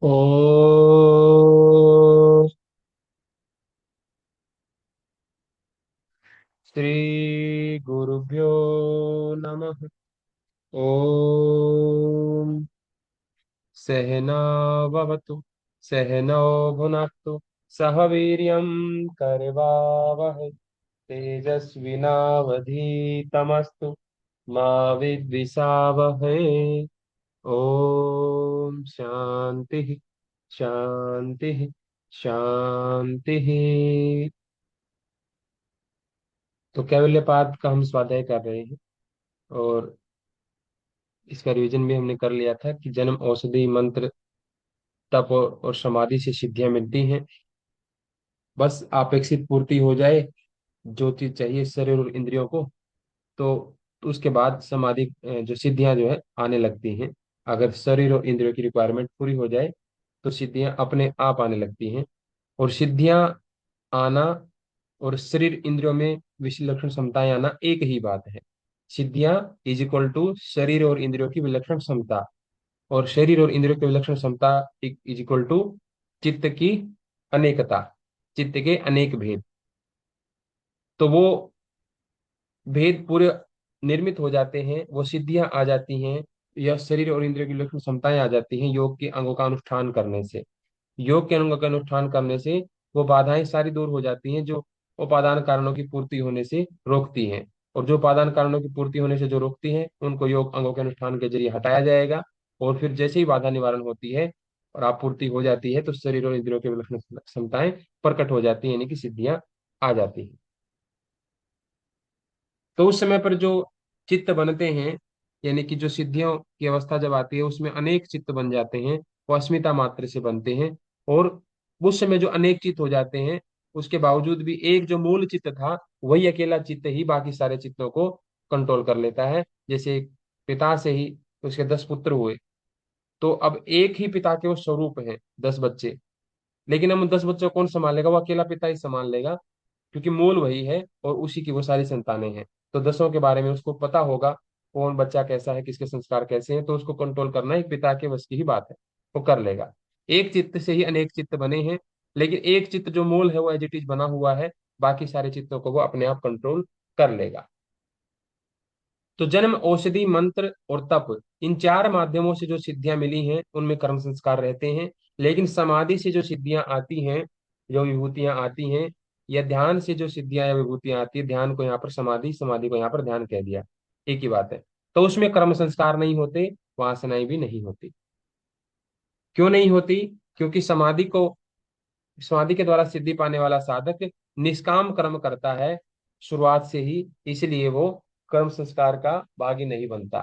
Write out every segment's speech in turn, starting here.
ओ श्री गुरुभ्यो नमः। ओम सहना भवतु, सहनौ भुनक्तु, सह वीर्यं करवावहै, तेजस्विनावधीतमस्तु मा विद्विषावहै। ओम शांति शांति शांति। तो कैवल्यपाद का हम स्वाध्याय कर रहे हैं, और इसका रिवीजन भी हमने कर लिया था कि जन्म, औषधि, मंत्र, तप और समाधि से सिद्धियां मिलती हैं। बस अपेक्षित पूर्ति हो जाए जो चीज चाहिए शरीर और इंद्रियों को, तो उसके बाद समाधि जो सिद्धियां जो है आने लगती हैं। अगर शरीर और इंद्रियों की रिक्वायरमेंट पूरी हो जाए तो सिद्धियां अपने आप आने लगती हैं। और सिद्धियां आना और शरीर इंद्रियों में विलक्षण क्षमताएं आना एक ही बात है। सिद्धियां इज इक्वल टू शरीर और इंद्रियों की विलक्षण क्षमता, और शरीर और इंद्रियों की विलक्षण क्षमता इज इक्वल टू चित्त की अनेकता, चित्त के अनेक भेद। तो वो भेद पूरे निर्मित हो जाते हैं, वो सिद्धियां आ जाती हैं, या शरीर और इंद्रियों की विलक्षण क्षमताएं आ जाती हैं योग के अंगों का अनुष्ठान करने से। योग के अंगों का अनुष्ठान करने से वो बाधाएं सारी दूर हो जाती हैं जो उपादान कारणों की पूर्ति होने से रोकती हैं। और जो उपादान कारणों की पूर्ति होने से जो रोकती हैं उनको योग अंगों के अनुष्ठान के जरिए हटाया जाएगा। और फिर जैसे ही बाधा निवारण होती है और आपूर्ति हो जाती है तो शरीर और इंद्रियों की विलक्षण क्षमताएं प्रकट हो जाती हैं, यानी कि सिद्धियां आ जाती हैं। तो उस समय पर जो चित्त बनते हैं, यानी कि जो सिद्धियों की अवस्था जब आती है उसमें अनेक चित्त बन जाते हैं, वो अस्मिता मात्र से बनते हैं। और उस समय जो अनेक चित्त हो जाते हैं, उसके बावजूद भी एक जो मूल चित्त था वही अकेला चित्त ही बाकी सारे चित्तों को कंट्रोल कर लेता है। जैसे एक पिता से ही उसके 10 पुत्र हुए, तो अब एक ही पिता के वो स्वरूप हैं 10 बच्चे, लेकिन हम उन 10 बच्चों को कौन संभालेगा? वो अकेला पिता ही संभाल लेगा, क्योंकि मूल वही है और उसी की वो सारी संतानें हैं। तो 10 के बारे में उसको पता होगा कौन बच्चा कैसा है, किसके संस्कार कैसे हैं, तो उसको कंट्रोल करना एक पिता के बस की ही बात है, वो कर लेगा। एक चित्त से ही अनेक चित्त बने हैं, लेकिन एक चित्त जो मूल है वो एज इट इज बना हुआ है, बाकी सारे चित्तों को वो अपने आप कंट्रोल कर लेगा। तो जन्म, औषधि, मंत्र और तप, इन चार माध्यमों से जो सिद्धियां मिली हैं उनमें कर्म संस्कार रहते हैं। लेकिन समाधि से जो सिद्धियां आती हैं, जो विभूतियां आती हैं, या ध्यान से जो सिद्धियां या विभूतियां आती है, ध्यान को यहाँ पर समाधि, समाधि को यहाँ पर ध्यान कह दिया, एक ही बात है। तो उसमें कर्म संस्कार नहीं होते, वासनाएं भी नहीं होती। क्यों नहीं होती? क्योंकि समाधि के द्वारा सिद्धि पाने वाला साधक निष्काम कर्म करता है शुरुआत से ही, इसलिए वो कर्म संस्कार का भागी नहीं बनता,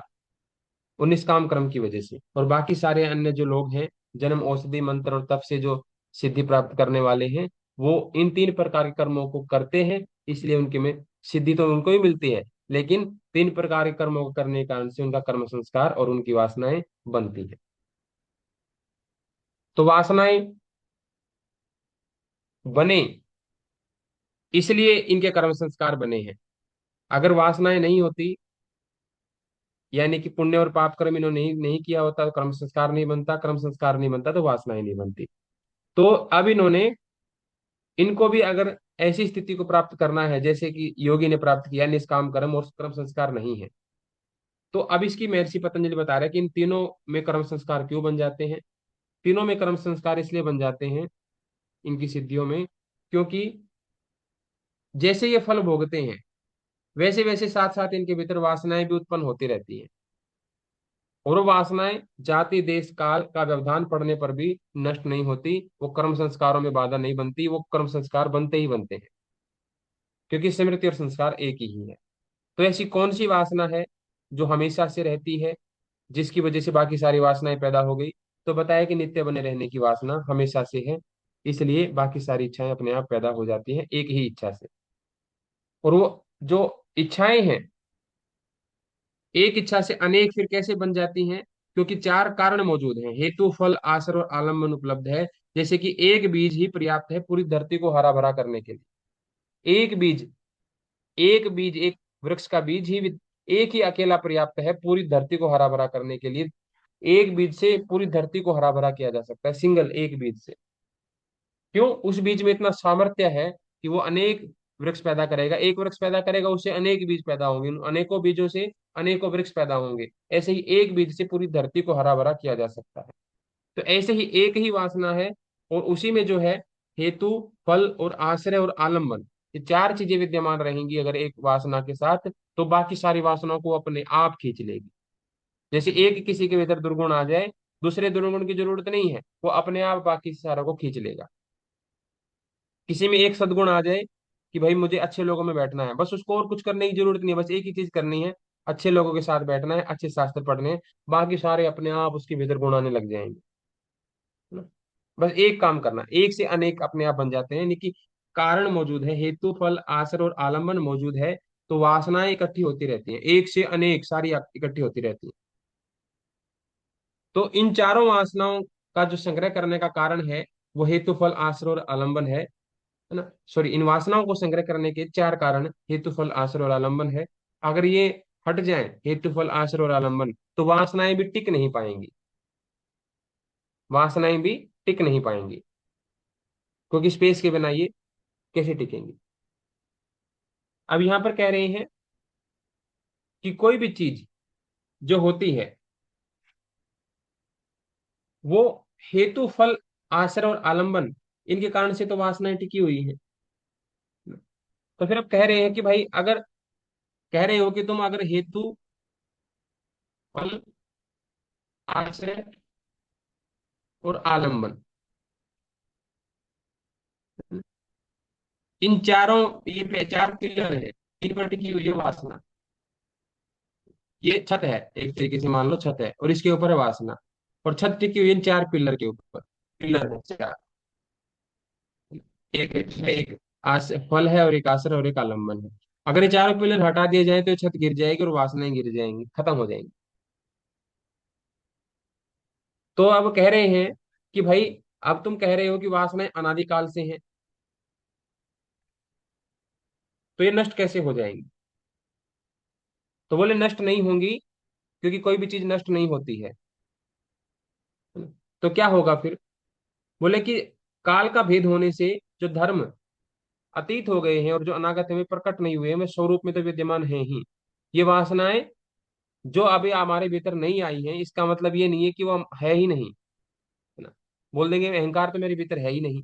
वो निष्काम कर्म की वजह से। और बाकी सारे अन्य जो लोग हैं, जन्म, औषधि, मंत्र और तप से जो सिद्धि प्राप्त करने वाले हैं, वो इन 3 प्रकार के कर्मों को करते हैं, इसलिए उनके में सिद्धि तो उनको ही मिलती है। लेकिन 3 प्रकार के कर्मों को करने के कारण से उनका कर्म संस्कार और उनकी वासनाएं बनती है। तो वासनाएं बने इसलिए इनके कर्म संस्कार बने हैं। अगर वासनाएं नहीं होती, यानी कि पुण्य और पाप कर्म इन्होंने नहीं नहीं किया होता, तो कर्म संस्कार नहीं बनता, कर्म संस्कार नहीं बनता तो वासनाएं नहीं बनती। तो अब इन्होंने, इनको भी अगर ऐसी स्थिति को प्राप्त करना है जैसे कि योगी ने प्राप्त किया, निष्काम कर्म और कर्म संस्कार नहीं है, तो अब इसकी महर्षि पतंजलि बता रहे हैं कि इन तीनों में कर्म संस्कार क्यों बन जाते हैं। तीनों में कर्म संस्कार इसलिए बन जाते हैं इनकी सिद्धियों में, क्योंकि जैसे ये फल भोगते हैं वैसे वैसे साथ साथ इनके भीतर वासनाएं भी उत्पन्न होती रहती हैं। और वो वासनाएं जाति, देश, काल का व्यवधान पड़ने पर भी नष्ट नहीं होती, वो कर्म संस्कारों में बाधा नहीं बनती, वो कर्म संस्कार बनते ही बनते हैं, क्योंकि स्मृति और संस्कार एक ही है। तो ऐसी कौन सी वासना है जो हमेशा से रहती है, जिसकी वजह से बाकी सारी वासनाएं पैदा हो गई? तो बताया कि नित्य बने रहने की वासना हमेशा से है, इसलिए बाकी सारी इच्छाएं अपने आप पैदा हो जाती हैं एक ही इच्छा से। और वो जो इच्छाएं हैं, एक इच्छा से अनेक फिर कैसे बन जाती हैं? क्योंकि 4 कारण मौजूद हैं, हेतु, फल, आश्रय और आलम्बन उपलब्ध है। जैसे कि एक बीज ही पर्याप्त है पूरी धरती को हरा भरा करने के लिए। एक बीज, एक बीज, एक वृक्ष का बीज ही एक ही अकेला पर्याप्त है पूरी धरती को हरा भरा करने के लिए। एक बीज से पूरी धरती को हरा भरा किया जा सकता है, सिंगल एक बीज से। क्यों? उस बीज में इतना सामर्थ्य है कि वो अनेक वृक्ष पैदा करेगा, एक वृक्ष पैदा करेगा उससे अनेक बीज पैदा होंगे, उन अनेकों बीजों से अनेकों वृक्ष पैदा होंगे। ऐसे ही एक बीज से पूरी धरती को हरा भरा किया जा सकता है। तो ऐसे ही एक ही वासना है, और उसी में जो है हेतु, फल और आश्रय और आलम्बन, ये चार चीजें विद्यमान रहेंगी अगर एक वासना के साथ, तो बाकी सारी वासनाओं को अपने आप खींच लेगी। जैसे एक किसी के भीतर दुर्गुण आ जाए, दूसरे दुर्गुण की जरूरत नहीं है, वो अपने आप बाकी सारों को खींच लेगा। किसी में एक सद्गुण आ जाए कि भाई मुझे अच्छे लोगों में बैठना है, बस उसको और कुछ करने की जरूरत नहीं है, बस एक ही चीज करनी है, अच्छे लोगों के साथ बैठना है, अच्छे शास्त्र पढ़ने हैं, बाकी सारे अपने आप उसके भीतर गुण आने लग जाएंगे, है ना। बस एक काम करना, एक से अनेक अपने आप बन जाते हैं, यानी कि कारण मौजूद है, हेतु फल आश्रय और आलम्बन मौजूद है, तो वासनाएं इकट्ठी होती रहती हैं, एक से अनेक सारी इकट्ठी होती रहती हैं। तो इन चारों वासनाओं का जो संग्रह करने का कारण है, वो हेतु फल आश्रय और आलम्बन है ना। सॉरी, इन वासनाओं को संग्रह करने के चार कारण हेतु फल आश्रय और आलम्बन है। अगर ये हट जाए, हेतु फल आश्रय और आलम्बन, तो वासनाएं भी टिक नहीं पाएंगी, वासनाएं भी टिक नहीं पाएंगी, क्योंकि स्पेस के बिना ये कैसे टिकेंगी। अब यहां पर कह रहे हैं कि कोई भी चीज जो होती है वो हेतु फल आश्रय और आलंबन, इनके कारण से तो वासनाएं टिकी हुई है। तो फिर अब कह रहे हैं कि भाई अगर कह रहे हो कि तुम अगर हेतु फल आश्रय और आलंबन, इन चारों, चार पिलर है, इन पर टिकी हुई है वासना। ये छत है, एक तरीके से मान लो छत है और इसके ऊपर है वासना, और छत टिकी हुई है इन चार पिलर के ऊपर। पिलर है चार, एक एक फल है और एक आश्रय और एक आलंबन है। अगर ये चारों पिलर हटा दिए जाए तो ये छत गिर जाएगी और वासनाएं गिर जाएंगी, खत्म हो जाएंगी। तो अब कह रहे हैं कि भाई अब तुम कह रहे हो कि वासनाएं अनादिकाल से हैं, तो ये नष्ट कैसे हो जाएंगी? तो बोले नष्ट नहीं होंगी, क्योंकि कोई भी चीज नष्ट नहीं होती है। तो क्या होगा फिर? बोले कि काल का भेद होने से जो धर्म अतीत हो गए हैं और जो अनागत में प्रकट नहीं हुए हैं, वे स्वरूप में तो विद्यमान है ही। ये वासनाएं जो अभी हमारे भीतर नहीं आई हैं, इसका मतलब ये नहीं है कि वो है ही नहीं, है ना। बोल देंगे अहंकार तो मेरे भीतर है ही नहीं,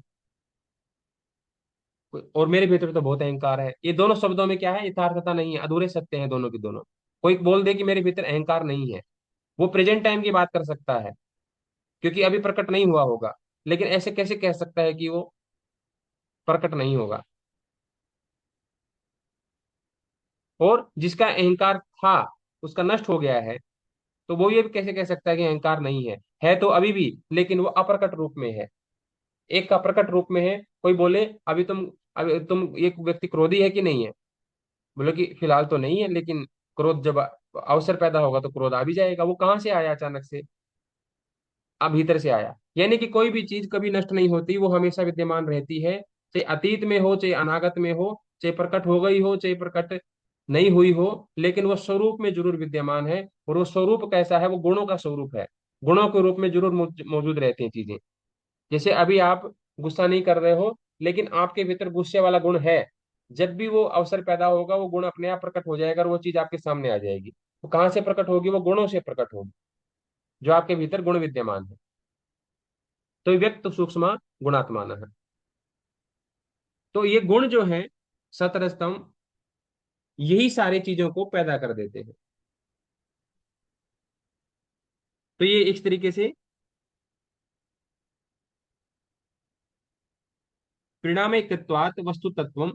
और मेरे भीतर तो बहुत अहंकार है, ये दोनों शब्दों में क्या है, यथार्थता नहीं है, अधूरे सत्य हैं दोनों के दोनों। कोई बोल दे कि मेरे भीतर अहंकार नहीं है, वो प्रेजेंट टाइम की बात कर सकता है, क्योंकि अभी प्रकट नहीं हुआ होगा। लेकिन ऐसे कैसे कह सकता है कि वो प्रकट नहीं होगा? और जिसका अहंकार था उसका नष्ट हो गया है, तो वो ये भी कैसे कह सकता है कि अहंकार नहीं है तो अभी भी, लेकिन वो अप्रकट रूप में है। एक का प्रकट रूप में है, कोई बोले अभी तुम एक व्यक्ति क्रोधी है कि नहीं है, बोले कि फिलहाल तो नहीं है, लेकिन क्रोध जब अवसर पैदा होगा तो क्रोध आ भी जाएगा। वो कहाँ से आया अचानक से? अब भीतर से आया। यानी कि कोई भी चीज कभी नष्ट नहीं होती, वो हमेशा विद्यमान रहती है, चाहे अतीत में हो चाहे अनागत में हो, चाहे प्रकट हो गई हो चाहे प्रकट नहीं हुई हो, लेकिन वो स्वरूप में जरूर विद्यमान है। और वो स्वरूप कैसा है? वो गुणों का स्वरूप है, गुणों के रूप में जरूर मौजूद रहती हैं चीजें। जैसे अभी आप गुस्सा नहीं कर रहे हो, लेकिन आपके भीतर गुस्से वाला गुण है, जब भी वो अवसर पैदा होगा वो गुण अपने आप प्रकट हो जाएगा और वो चीज आपके सामने आ जाएगी। वो कहाँ से प्रकट होगी? वो गुणों से प्रकट होगी, जो आपके भीतर गुण विद्यमान है। तो व्यक्त सूक्ष्म गुणात्मान है। तो ये गुण जो है सतरस्तम, यही सारी चीजों को पैदा कर देते हैं। तो ये इस तरीके से परिणाम एकत्वात वस्तु तत्वम,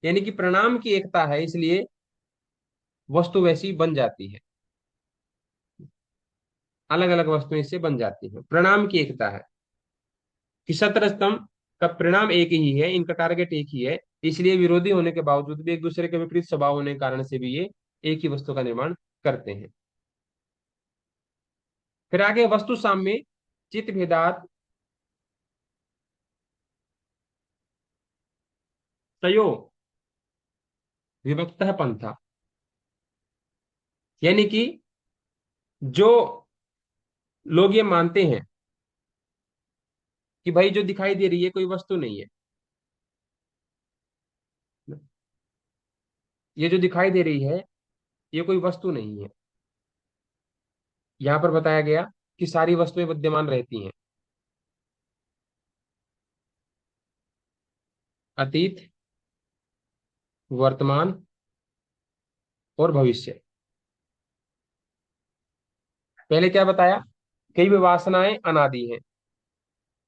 यानी कि परिणाम की एकता है, इसलिए वस्तु वैसी बन जाती है, अलग अलग वस्तुएं इससे बन जाती हैं, परिणाम की एकता है। कि सतरस्तम का परिणाम एक ही है, इनका टारगेट एक ही है, इसलिए विरोधी होने के बावजूद भी, एक दूसरे के विपरीत स्वभाव होने के कारण से भी ये एक ही वस्तु का निर्माण करते हैं। फिर आगे वस्तु साम्य चित्त भेदात तयो विभक्त पंथा, यानी कि जो लोग ये मानते हैं कि भाई जो दिखाई दे रही है कोई वस्तु नहीं है, ये जो दिखाई दे रही है ये कोई वस्तु नहीं है। यहाँ पर बताया गया कि सारी वस्तुएं विद्यमान रहती हैं, अतीत, वर्तमान और भविष्य। पहले क्या बताया, कई भी वासनाएं अनादि हैं,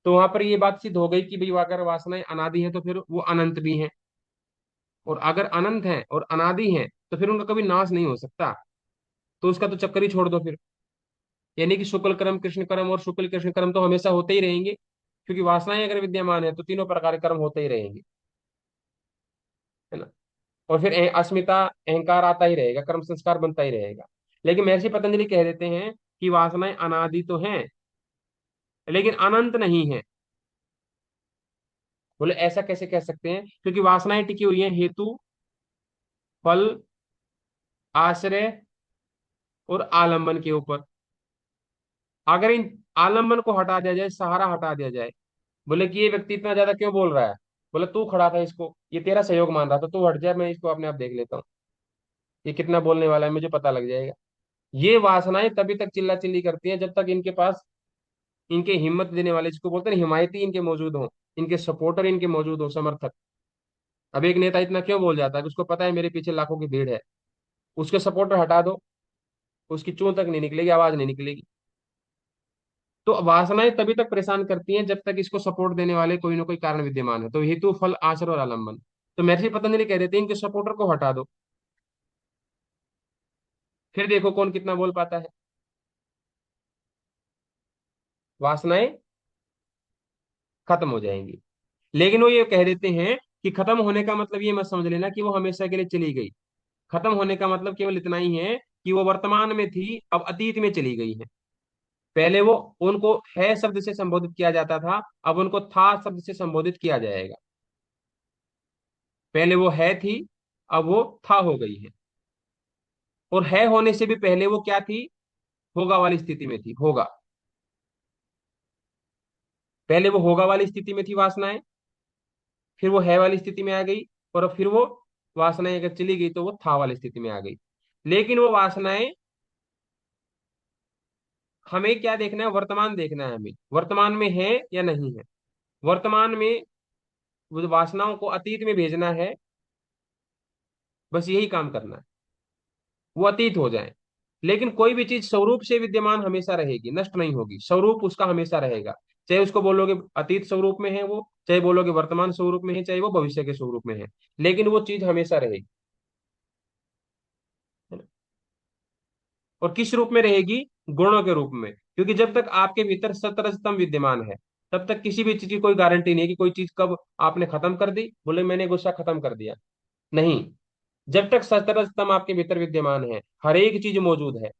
तो वहां पर ये बात सिद्ध हो गई कि भाई अगर वासनाएं अनादि हैं तो फिर वो अनंत भी हैं, और अगर अनंत हैं और अनादि हैं तो फिर उनका कभी नाश नहीं हो सकता। तो उसका तो चक्कर ही छोड़ दो फिर। यानी कि शुक्ल कर्म कृष्ण कर्म और शुक्ल कृष्ण कर्म तो हमेशा होते ही रहेंगे, क्योंकि वासनाएं अगर विद्यमान है तो तीनों प्रकार के कर्म होते ही रहेंगे, है ना। और फिर अस्मिता, अहंकार आता ही रहेगा, कर्म संस्कार बनता ही रहेगा। लेकिन महर्षि पतंजलि कह देते हैं कि वासनाएं अनादि तो हैं लेकिन अनंत नहीं है। बोले ऐसा कैसे कह सकते हैं, क्योंकि वासनाएं टिकी हुई हैं हेतु, फल, आश्रय और आलंबन के ऊपर। अगर इन आलंबन को हटा दिया जाए, सहारा हटा दिया जाए, बोले कि ये व्यक्ति इतना ज्यादा क्यों बोल रहा है, बोले तू खड़ा था इसको, ये तेरा सहयोग मान रहा था, तू हट जाए, मैं इसको अपने आप देख लेता हूँ, ये कितना बोलने वाला है मुझे पता लग जाएगा। ये वासनाएं तभी तक चिल्ला चिल्ली करती हैं जब तक इनके पास इनके हिम्मत देने वाले, जिसको बोलते हैं ना, हिमायती इनके मौजूद हो, इनके सपोर्टर इनके मौजूद हो, समर्थक। अब एक नेता इतना क्यों बोल जाता है कि उसको पता है मेरे पीछे लाखों की भीड़ है, उसके सपोर्टर हटा दो, उसकी चूं तक नहीं निकलेगी, आवाज नहीं निकलेगी। तो वासनाएं तभी तक परेशान करती हैं जब तक इसको सपोर्ट देने वाले कोई ना कोई कारण विद्यमान है, तो हेतु फल आश्रय और आलम्बन। तो महर्षि पतंजलि कह देते हैं इनके सपोर्टर को हटा दो, फिर देखो कौन कितना बोल पाता है। वासनाएं खत्म हो जाएंगी। लेकिन वो ये कह देते हैं कि खत्म होने का मतलब ये मत समझ लेना कि वो हमेशा के लिए चली गई। खत्म होने का मतलब केवल इतना ही है कि वो वर्तमान में थी, अब अतीत में चली गई है। पहले वो उनको है शब्द से संबोधित किया जाता था, अब उनको था शब्द से संबोधित किया जाएगा। पहले वो है थी, अब वो था हो गई है। और है होने से भी पहले वो क्या थी, होगा वाली स्थिति में थी, होगा। पहले वो होगा वाली स्थिति में थी वासनाएं, फिर वो है वाली स्थिति में आ गई, और अब फिर वो वासनाएं अगर चली गई तो वो था वाली स्थिति में आ गई। लेकिन वो वासनाएं, हमें क्या देखना है, वर्तमान देखना है, हमें वर्तमान में है या नहीं है। वर्तमान में वो वासनाओं को अतीत में भेजना है, बस यही काम करना है, वो अतीत हो जाए। लेकिन कोई भी चीज स्वरूप से विद्यमान हमेशा रहेगी, नष्ट नहीं होगी, स्वरूप उसका हमेशा रहेगा। चाहे उसको बोलोगे अतीत स्वरूप में है वो, चाहे बोलोगे वर्तमान स्वरूप में है, चाहे वो भविष्य के स्वरूप में है, लेकिन वो चीज हमेशा रहेगी, है ना। और किस रूप में रहेगी, गुणों के रूप में, क्योंकि जब तक आपके भीतर सतरजतम विद्यमान है तब तक किसी भी चीज की कोई गारंटी नहीं है कि कोई चीज कब आपने खत्म कर दी, बोले मैंने गुस्सा खत्म कर दिया, नहीं। जब तक सतरजतम आपके भीतर विद्यमान है, हर एक चीज मौजूद है,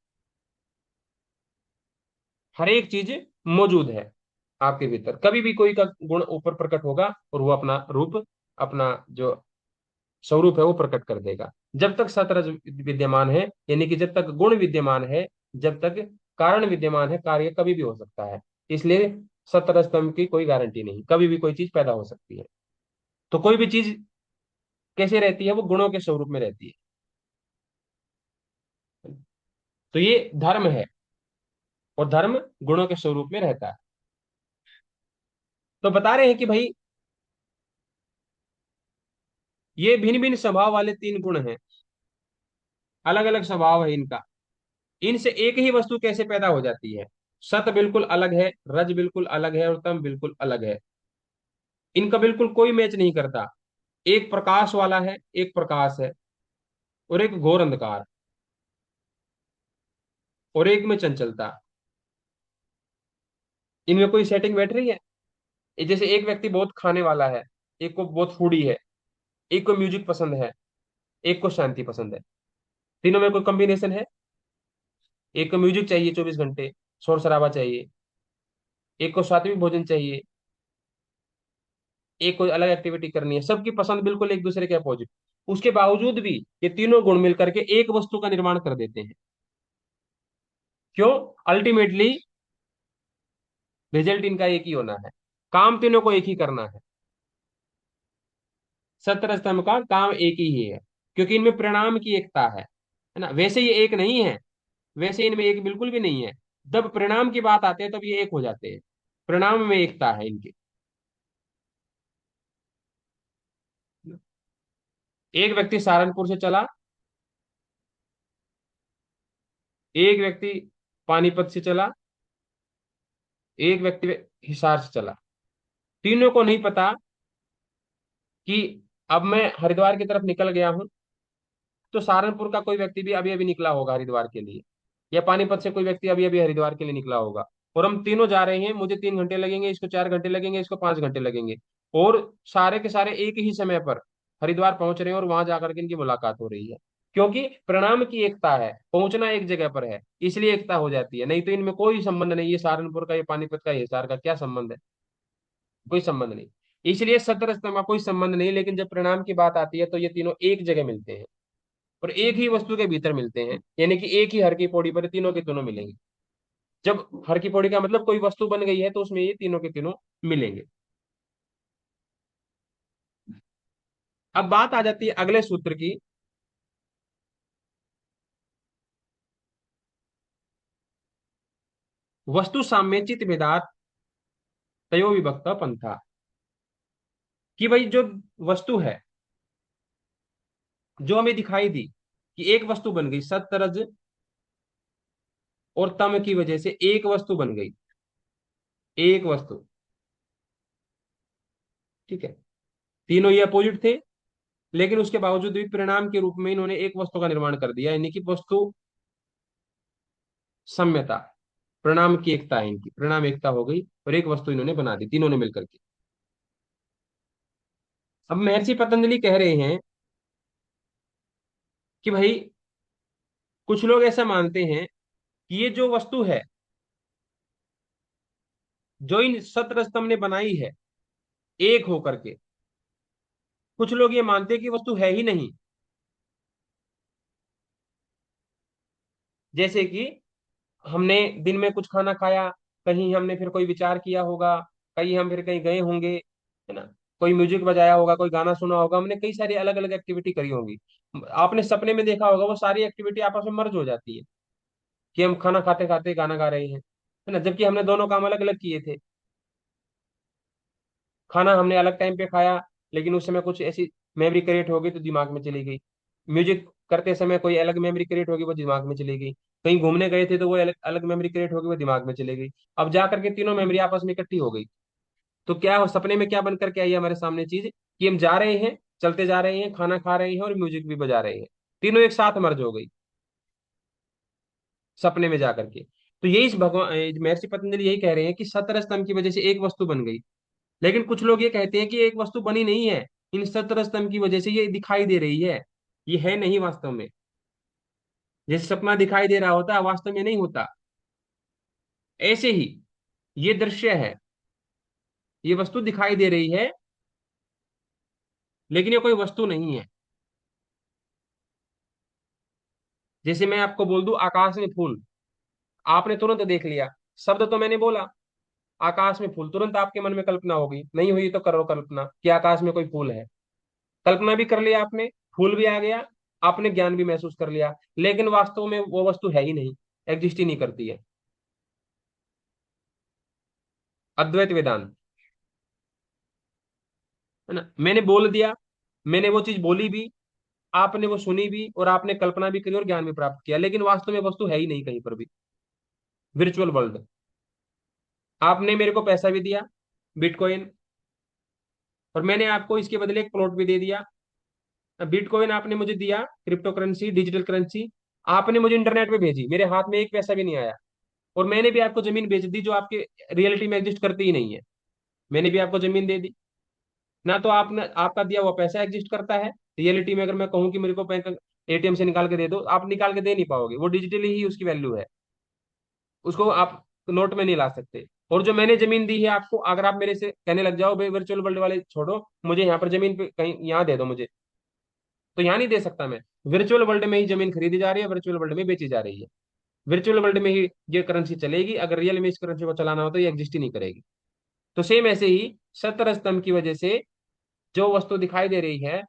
हर एक चीज मौजूद है आपके भीतर। कभी भी कोई का गुण ऊपर प्रकट होगा और वो अपना रूप, अपना जो स्वरूप है वो प्रकट कर देगा। जब तक सतरज विद्यमान है, यानी कि जब तक गुण विद्यमान है, जब तक कारण विद्यमान है, कार्य कभी भी हो सकता है। इसलिए सतरज स्तंभ की कोई गारंटी नहीं, कभी भी कोई चीज पैदा हो सकती है। तो कोई भी चीज कैसे रहती है, वो गुणों के स्वरूप में रहती है। तो ये धर्म है, और धर्म गुणों के स्वरूप में रहता है। तो बता रहे हैं कि भाई ये भिन्न भिन्न स्वभाव वाले तीन गुण हैं, अलग अलग स्वभाव है इनका। इनसे एक ही वस्तु कैसे पैदा हो जाती है, सत बिल्कुल अलग है, रज बिल्कुल अलग है और तम बिल्कुल अलग है। इनका बिल्कुल कोई मैच नहीं करता। एक प्रकाश वाला है, एक प्रकाश है, और एक घोर अंधकार, और एक में चंचलता। इनमें कोई सेटिंग बैठ रही है। ये जैसे एक व्यक्ति बहुत खाने वाला है, एक को बहुत फूडी है, एक को म्यूजिक पसंद है, एक को शांति पसंद है। तीनों में कोई कॉम्बिनेशन है। एक को म्यूजिक चाहिए 24 घंटे, शोर शराबा चाहिए। एक को सात्विक भोजन चाहिए, एक कोई अलग एक्टिविटी करनी है। सबकी पसंद बिल्कुल एक दूसरे के अपोजिट। उसके बावजूद भी ये तीनों गुण मिलकर के एक वस्तु का निर्माण कर देते हैं। क्यों, अल्टीमेटली रिजल्ट इनका एक ही होना है, काम तीनों को एक ही करना है। 17 स्तंभ का काम एक ही है, क्योंकि इनमें परिणाम की एकता है ना। वैसे ये एक नहीं है, वैसे इनमें एक बिल्कुल भी नहीं है। जब परिणाम की बात आती है तब ये एक हो जाते हैं, परिणाम में एकता है इनकी। एक व्यक्ति सहारनपुर से चला, एक व्यक्ति पानीपत से चला, एक व्यक्ति हिसार से चला। तीनों को नहीं पता कि अब मैं हरिद्वार की तरफ निकल गया हूं, तो सहारनपुर का कोई व्यक्ति भी अभी अभी निकला होगा हरिद्वार के लिए, या पानीपत से कोई व्यक्ति अभी अभी हरिद्वार के लिए निकला होगा। और हम तीनों जा रहे हैं, मुझे 3 घंटे लगेंगे, इसको 4 घंटे लगेंगे, इसको 5 घंटे लगेंगे। और सारे के सारे एक ही समय पर हरिद्वार पहुंच रहे हैं और वहां जाकर के इनकी मुलाकात हो रही है। क्योंकि प्रणाम की एकता है, पहुंचना एक जगह पर है, इसलिए एकता हो जाती है। नहीं तो इनमें कोई संबंध नहीं, ये सहारनपुर का, ये पानीपत का, ये हिसार का क्या संबंध है? कोई संबंध नहीं। इसलिए 17 स्तंभ का कोई संबंध नहीं, लेकिन जब परिणाम की बात आती है तो ये तीनों एक जगह मिलते हैं और एक ही वस्तु के भीतर मिलते हैं, यानी कि एक ही हर की पौड़ी पर तीनों के तीनों मिलेंगे। जब हर की पौड़ी का मतलब कोई वस्तु बन गई है तो उसमें ये तीनों के तीनों मिलेंगे। अब बात आ जाती है अगले सूत्र की। वस्तु साम्य चित भेदात तयो विभक्त पंथा। कि भाई जो वस्तु है, जो हमें दिखाई दी कि एक वस्तु बन गई, सतरज और तम की वजह से एक वस्तु बन गई, एक वस्तु, ठीक है। तीनों ये अपोजिट थे, लेकिन उसके बावजूद भी परिणाम के रूप में इन्होंने एक वस्तु का निर्माण कर दिया, यानी कि वस्तु सम्यता, परिणाम की एकता है इनकी, परिणाम एकता हो गई और एक वस्तु इन्होंने बना दी तीनों ने मिलकर के। अब महर्षि पतंजलि कह रहे हैं कि भाई कुछ लोग ऐसा मानते हैं कि ये जो वस्तु है, जो इन सतरस्तम ने बनाई है एक होकर के, कुछ लोग ये मानते हैं कि वस्तु है ही नहीं। जैसे कि हमने दिन में कुछ खाना खाया, कहीं हमने फिर कोई विचार किया होगा, कहीं हम फिर कहीं गए होंगे, है ना, कोई म्यूजिक बजाया होगा, कोई गाना सुना होगा, हमने कई सारी अलग अलग एक्टिविटी करी होगी। आपने सपने में देखा होगा वो सारी एक्टिविटी आपस में मर्ज हो जाती है, कि हम खाना खाते खाते गाना गा रहे हैं, है ना, जबकि हमने दोनों काम अलग अलग किए थे। खाना हमने अलग टाइम पे खाया, लेकिन उस समय कुछ ऐसी मेमोरी क्रिएट हो गई तो दिमाग में चली गई। म्यूजिक करते समय कोई अलग मेमोरी क्रिएट होगी, वो दिमाग में चली गई। कहीं घूमने गए थे तो वो अलग अलग मेमोरी क्रिएट होगी, वो दिमाग में चली गई। अब जा करके तीनों मेमोरी आपस में इकट्ठी हो गई। तो क्या हो, सपने में क्या बन करके आई है हमारे सामने चीज, कि हम जा रहे हैं, चलते जा रहे हैं, खाना खा रहे हैं और म्यूजिक भी बजा रहे हैं, तीनों एक साथ मर्ज हो गई सपने में जा करके। तो यही इस भगवान महर्षि पतंजलि यही कह रहे हैं कि सतर स्तंभ की वजह से एक वस्तु बन गई। लेकिन कुछ लोग ये कहते हैं कि एक वस्तु बनी नहीं है, इन सतर स्तंभ की वजह से ये दिखाई दे रही है, ये है नहीं वास्तव में। जैसे सपना दिखाई दे रहा होता है, वास्तव में नहीं होता। ऐसे ही ये दृश्य है, ये वस्तु दिखाई दे रही है, लेकिन ये कोई वस्तु नहीं है। जैसे मैं आपको बोल दूं आकाश में फूल, आपने तुरंत देख लिया, शब्द तो मैंने बोला आकाश में फूल, तुरंत आपके मन में कल्पना होगी, नहीं हुई तो करो कल्पना कि आकाश में कोई फूल है। कल्पना भी कर लिया आपने, फूल भी आ गया, आपने ज्ञान भी महसूस कर लिया, लेकिन वास्तव में वो वस्तु है ही नहीं, एग्जिस्ट ही नहीं करती है। अद्वैत वेदांत, है ना, मैंने बोल दिया, मैंने वो चीज बोली भी, आपने वो सुनी भी और आपने कल्पना भी करी और ज्ञान भी प्राप्त किया, लेकिन वास्तव में वस्तु है ही नहीं कहीं पर भी। वर्चुअल वर्ल्ड, आपने मेरे को पैसा भी दिया, बिटकॉइन, और मैंने आपको इसके बदले एक प्लॉट भी दे दिया। बिटकॉइन आपने मुझे दिया, क्रिप्टो करेंसी, डिजिटल करेंसी, आपने मुझे इंटरनेट पे भेजी, मेरे हाथ में एक पैसा भी नहीं आया। और मैंने भी आपको जमीन बेच दी जो आपके रियलिटी में एग्जिस्ट करती ही नहीं है, मैंने भी आपको जमीन दे दी। ना तो आपने, आपका दिया हुआ पैसा एग्जिस्ट करता है रियलिटी में, अगर मैं कहूँ कि मेरे को बैंक एटीएम से निकाल के दे दो, आप निकाल के दे नहीं पाओगे, वो डिजिटली ही उसकी वैल्यू है, उसको आप नोट में नहीं ला सकते। और जो मैंने जमीन दी है आपको, अगर आप मेरे से कहने लग जाओ भाई वर्चुअल वर्ल्ड वाले छोड़ो, मुझे यहाँ पर जमीन पे कहीं यहाँ दे दो मुझे, तो यहाँ नहीं दे सकता मैं। वर्चुअल वर्ल्ड में ही जमीन खरीदी जा रही है, वर्चुअल वर्ल्ड में बेची जा रही है। वर्चुअल वर्ल्ड में ही ये करेंसी चलेगी, अगर रियल में इस करेंसी को चलाना हो तो ये एग्जिस्ट ही नहीं करेगी। तो सेम ऐसे ही सतर स्तंभ की वजह से जो वस्तु दिखाई दे रही है,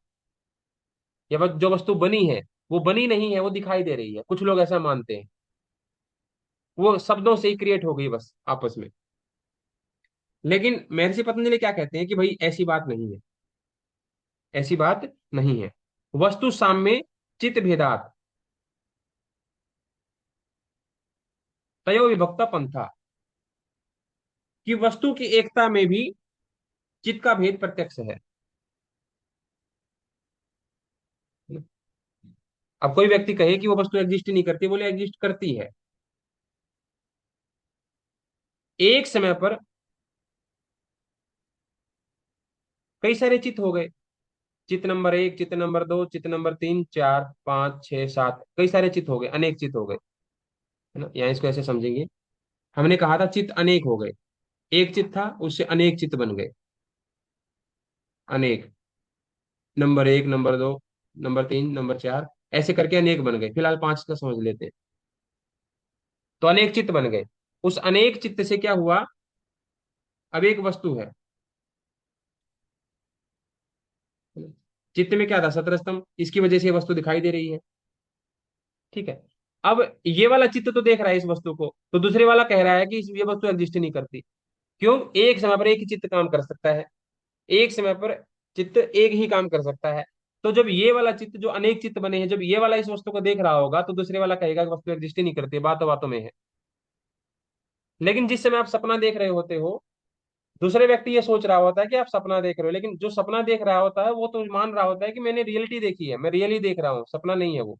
या जो वस्तु बनी है, वो बनी नहीं है, वो दिखाई दे रही है, कुछ लोग ऐसा मानते हैं। वो शब्दों से ही क्रिएट हो गई बस आपस में। लेकिन महर्षि पतंजलि क्या कहते हैं कि भाई ऐसी बात नहीं है, ऐसी बात नहीं है। वस्तु साम्य चित्त भेदात तयो विभक्ता पंथा, कि वस्तु की एकता में भी चित्त का भेद प्रत्यक्ष है। अब कोई व्यक्ति कहे कि वो वस्तु एग्जिस्ट ही नहीं करती, बोले एग्जिस्ट करती है। एक समय पर कई सारे चित्त हो गए, चित्त नंबर एक, चित्त नंबर दो, चित्त नंबर तीन, चार, पांच, छह, सात, कई सारे चित्त हो गए, अनेक चित्त हो गए, है ना। यहाँ इसको ऐसे समझेंगे, हमने कहा था चित्त अनेक हो गए। एक चित्त था, उससे अनेक चित्त बन गए, अनेक। नंबर एक, नंबर दो, नंबर तीन, नंबर चार, ऐसे करके अनेक बन गए। फिलहाल पांच का समझ लेते हैं। तो अनेक चित्त बन गए। उस अनेक चित्त से क्या हुआ, अब एक वस्तु है। चित्त में क्या था, सत्रह स्तंभ, इसकी वजह से ये वस्तु दिखाई दे रही है। ठीक है। अब ये वाला चित्त तो देख रहा है इस वस्तु को, तो दूसरे वाला कह रहा है कि ये वस्तु एग्जिस्ट नहीं करती। क्यों? एक समय पर एक ही चित्त काम कर सकता है, एक समय पर चित्त एक ही काम कर सकता है। तो जब ये वाला चित्त, जो अनेक चित्त बने हैं, जब ये वाला इस वस्तु को देख रहा होगा, तो दूसरे वाला कहेगा कि वस्तु एग्जिस्ट ही नहीं करती, बातों बातों में है। लेकिन जिस समय आप सपना देख रहे होते हो, दूसरे व्यक्ति ये सोच रहा होता है कि आप सपना देख रहे हो, लेकिन जो सपना देख रहा होता है वो तो मान रहा होता है कि मैंने रियलिटी देखी है, मैं रियली देख रहा हूँ, सपना नहीं है वो।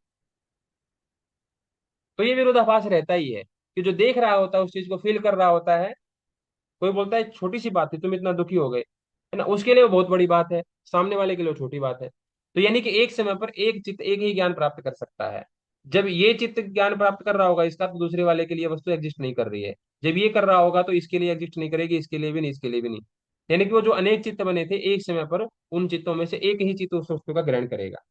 तो ये विरोधाभास रहता ही है कि जो देख रहा होता है उस चीज को फील कर रहा होता है। कोई बोलता है छोटी सी बात थी, तुम इतना दुखी हो गए, है ना, उसके लिए वो बहुत बड़ी बात है, सामने वाले के लिए वो छोटी बात है। तो यानी कि एक समय पर एक चित्त एक ही ज्ञान प्राप्त कर सकता है। जब ये चित्त ज्ञान प्राप्त कर रहा होगा इसका, तो दूसरे वाले के लिए वस्तु एग्जिस्ट नहीं कर रही है। जब ये कर रहा होगा तो इसके लिए एग्जिस्ट नहीं करेगी, इसके लिए भी नहीं, इसके लिए भी नहीं। यानी कि वो जो अनेक चित्त बने थे एक समय पर, उन चित्तों में से एक ही चित्त उस वस्तु का ग्रहण करेगा।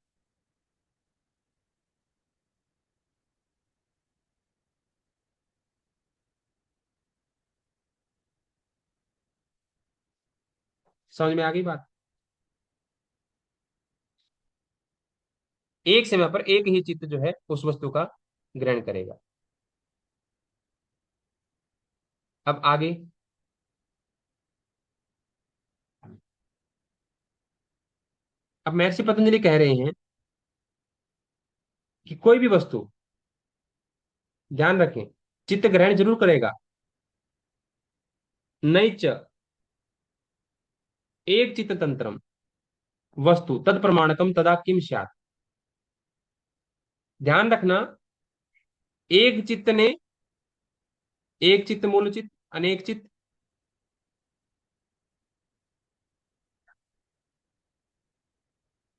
समझ में आ गई बात? एक समय पर एक ही चित्त जो है उस वस्तु का ग्रहण करेगा। अब आगे, अब महर्षि पतंजलि कह रहे हैं कि कोई भी वस्तु, ध्यान रखें, चित्त ग्रहण जरूर करेगा। नैच एक चित्त तंत्रम वस्तु तत्प्रमाणकम तदा किम स्यात्। ध्यान रखना, एक चित्त ने, एक चित्त मूल चित्त, अनेक चित्त,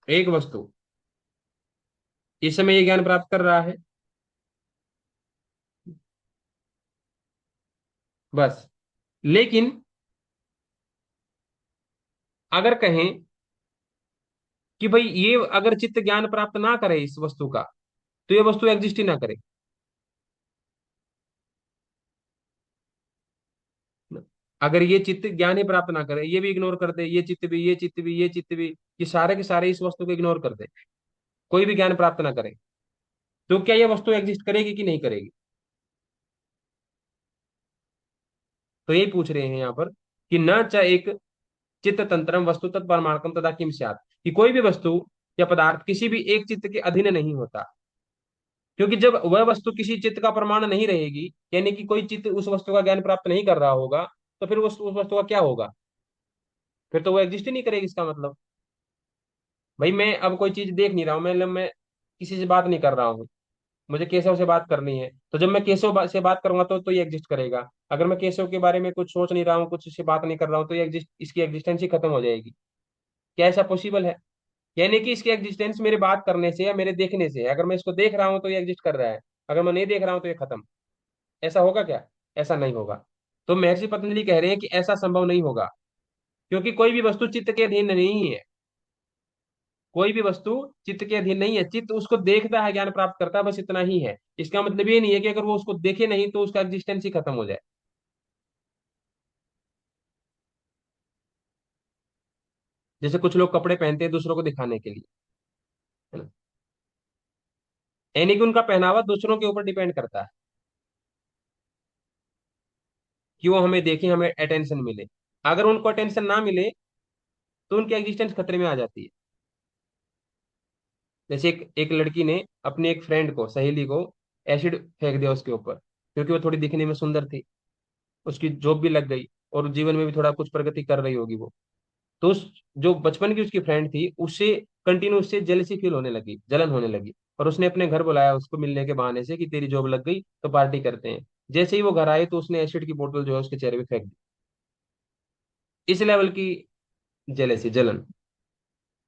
एक वस्तु, इस समय ये ज्ञान प्राप्त कर रहा है, बस। लेकिन अगर कहें कि भाई ये अगर चित्त ज्ञान प्राप्त ना करे इस वस्तु का, तो ये वस्तु एग्जिस्ट ही ना करे। अगर ये चित्त ज्ञान ही प्राप्त ना करे, ये भी इग्नोर कर दे, ये चित्त भी, ये चित्त भी, ये चित्त भी, ये सारे के सारे इस वस्तु को इग्नोर कर दे, कोई भी ज्ञान प्राप्त ना करे, तो क्या ये वस्तु एग्जिस्ट करेगी कि नहीं करेगी? तो यही पूछ रहे हैं यहाँ पर कि न च एक चित्त तंत्रम वस्तु तत्परमाणकम तथा किम स्यात्, कि कोई भी वस्तु या पदार्थ किसी भी एक चित्त के अधीन नहीं होता। क्योंकि जब वह वस्तु किसी चित्त का प्रमाण नहीं रहेगी, यानी कि कोई चित्त उस वस्तु का ज्ञान प्राप्त नहीं कर रहा होगा, तो फिर उस वस्तु का क्या होगा? फिर तो वो एग्जिस्ट ही नहीं करेगी, इसका मतलब। भाई मैं अब कोई चीज देख नहीं रहा हूँ, मैं किसी से बात नहीं कर रहा हूँ, मुझे केशव से बात करनी है, तो जब मैं केशव से बात करूंगा तो ये एग्जिस्ट करेगा। अगर मैं केशव के बारे में कुछ सोच नहीं रहा हूँ, कुछ से बात नहीं कर रहा हूँ, तो ये एग्जिस्ट, इसकी एग्जिस्टेंस ही खत्म हो जाएगी। क्या ऐसा पॉसिबल है? यानी कि इसकी एग्जिस्टेंस मेरे बात करने से या मेरे देखने से है। अगर मैं इसको देख रहा हूँ तो ये एग्जिस्ट कर रहा है, अगर मैं नहीं देख रहा हूँ तो ये खत्म। ऐसा होगा क्या? ऐसा नहीं होगा। तो महर्षि पतंजलि कह रहे हैं कि ऐसा संभव नहीं होगा, क्योंकि कोई भी वस्तु चित्त के अधीन नहीं है। कोई भी वस्तु चित्त के अधीन नहीं है। चित्त उसको देखता है, ज्ञान प्राप्त करता है, बस इतना ही है। इसका मतलब ये नहीं है कि अगर वो उसको देखे नहीं तो उसका एग्जिस्टेंस ही खत्म हो जाए। जैसे कुछ लोग कपड़े पहनते हैं दूसरों को दिखाने के लिए, है ना। यानी कि उनका पहनावा दूसरों के ऊपर डिपेंड करता है कि वो हमें देखें, हमें अटेंशन मिले। अगर उनको अटेंशन ना मिले तो उनकी एग्जिस्टेंस खतरे में आ जाती है। जैसे एक लड़की ने अपनी एक फ्रेंड को, सहेली को, एसिड फेंक दिया उसके ऊपर, क्योंकि वो थोड़ी दिखने में सुंदर थी। उसकी जॉब भी लग गई और जीवन में भी थोड़ा कुछ प्रगति कर रही होगी वो। तो उस जो बचपन की उसकी फ्रेंड थी, उससे कंटिन्यू उससे जेलसी फील होने लगी, जलन होने लगी। और उसने अपने घर बुलाया उसको मिलने के बहाने से कि तेरी जॉब लग गई तो पार्टी करते हैं। जैसे ही वो घर आई तो उसने एसिड की बोतल जो है उसके चेहरे पे फेंक दी। इस लेवल की जेलसी, जलन।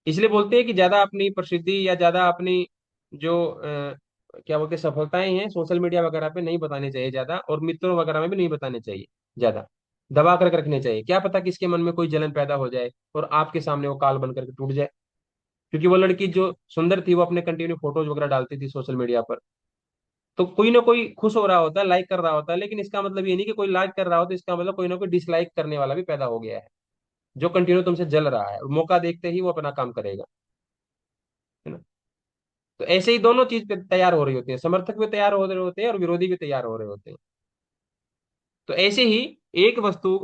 इसलिए बोलते हैं कि ज्यादा अपनी प्रसिद्धि या ज्यादा अपनी जो क्या बोलते हैं सफलताएं हैं सोशल मीडिया वगैरह पे नहीं बतानी चाहिए ज्यादा, और मित्रों वगैरह में भी नहीं बताने चाहिए ज्यादा। दबा कर रखने चाहिए, क्या पता किसके मन में कोई जलन पैदा हो जाए और आपके सामने वो काल बन करके टूट जाए। क्योंकि वो लड़की जो सुंदर थी वो अपने कंटिन्यू फोटोज वगैरह डालती थी सोशल मीडिया पर। तो कोई ना कोई खुश हो रहा होता है, लाइक कर रहा होता है, लेकिन इसका मतलब ये नहीं कि कोई लाइक कर रहा हो तो इसका मतलब कोई ना कोई डिसलाइक करने वाला भी पैदा हो गया है, जो कंटिन्यू तुमसे जल रहा है और मौका देखते ही वो अपना काम करेगा, है ना। तो ऐसे ही दोनों चीज पे तैयार हो रही होती है, समर्थक भी तैयार हो रहे होते हैं और विरोधी भी तैयार हो रहे होते हैं। तो ऐसे ही एक वस्तु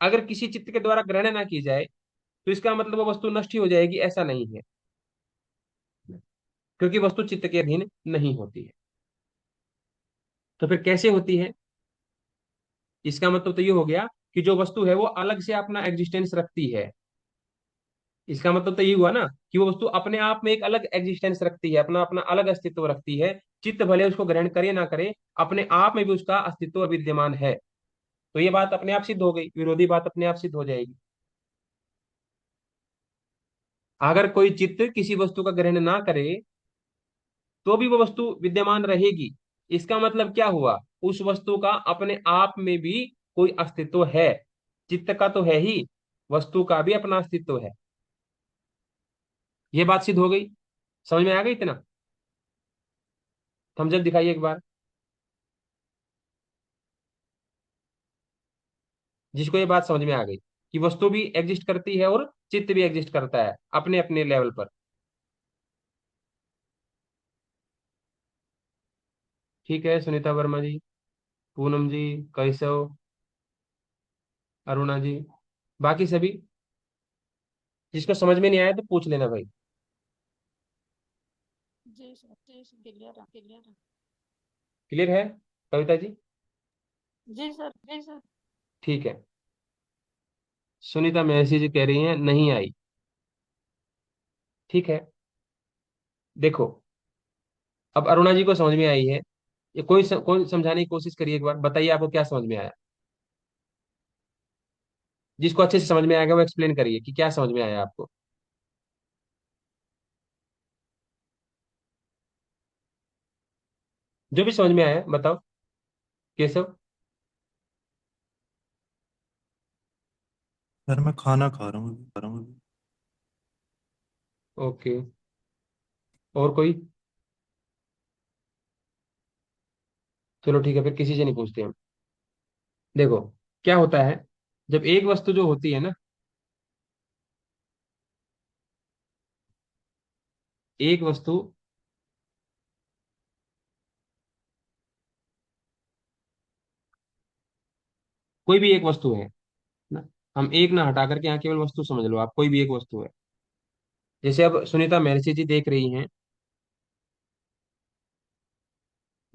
अगर किसी चित्त के द्वारा ग्रहण ना की जाए तो इसका मतलब वो वस्तु नष्ट ही हो जाएगी, ऐसा नहीं है। क्योंकि वस्तु चित्त के अधीन नहीं होती है। तो फिर कैसे होती है? इसका मतलब तो ये हो गया कि जो वस्तु है वो अलग से अपना एग्जिस्टेंस रखती है। इसका मतलब तो ये हुआ ना कि वो वस्तु अपने आप में एक अलग एग्जिस्टेंस रखती है, अपना अपना अलग अस्तित्व रखती है। चित्त भले उसको ग्रहण करे ना करे, अपने आप में भी उसका अस्तित्व विद्यमान है। तो ये बात अपने आप सिद्ध हो गई, विरोधी बात अपने आप सिद्ध हो जाएगी। अगर कोई चित्त किसी वस्तु का ग्रहण ना करे तो भी वो वस्तु विद्यमान रहेगी। इसका मतलब क्या हुआ? उस वस्तु का अपने आप में भी कोई अस्तित्व है। चित्त का तो है ही, वस्तु का भी अपना अस्तित्व है। ये बात सिद्ध हो गई। समझ में आ गई इतना? थम्स अप दिखाइए एक बार, जिसको ये बात समझ में आ गई कि वस्तु भी एग्जिस्ट करती है और चित्त भी एग्जिस्ट करता है अपने अपने लेवल पर। ठीक है, सुनीता वर्मा जी, पूनम जी, कैशव, अरुणा जी, बाकी सभी, जिसको समझ में नहीं आया तो पूछ लेना भाई। जी सर क्लियर है क्लियर है। क्लियर है कविता जी? जी सर। ठीक है। सुनीता मैसेज कह रही है नहीं आई। ठीक है, देखो, अब अरुणा जी को समझ में आई है। ये कोई समझाने की कोशिश करिए एक बार, बताइए आपको क्या समझ में आया। जिसको अच्छे से समझ में आएगा वो एक्सप्लेन करिए कि क्या समझ में आया आपको। जो भी समझ में आया बताओ। केशव? सर मैं खाना खा रहा हूँ अभी। ओके, और कोई? चलो ठीक है, फिर किसी से नहीं पूछते हम। देखो, क्या होता है जब एक वस्तु जो होती है ना, एक वस्तु, कोई भी एक वस्तु है ना, हम एक ना हटा करके यहाँ केवल वस्तु समझ लो आप, कोई भी एक वस्तु है। जैसे अब सुनीता महर्षि जी देख रही हैं,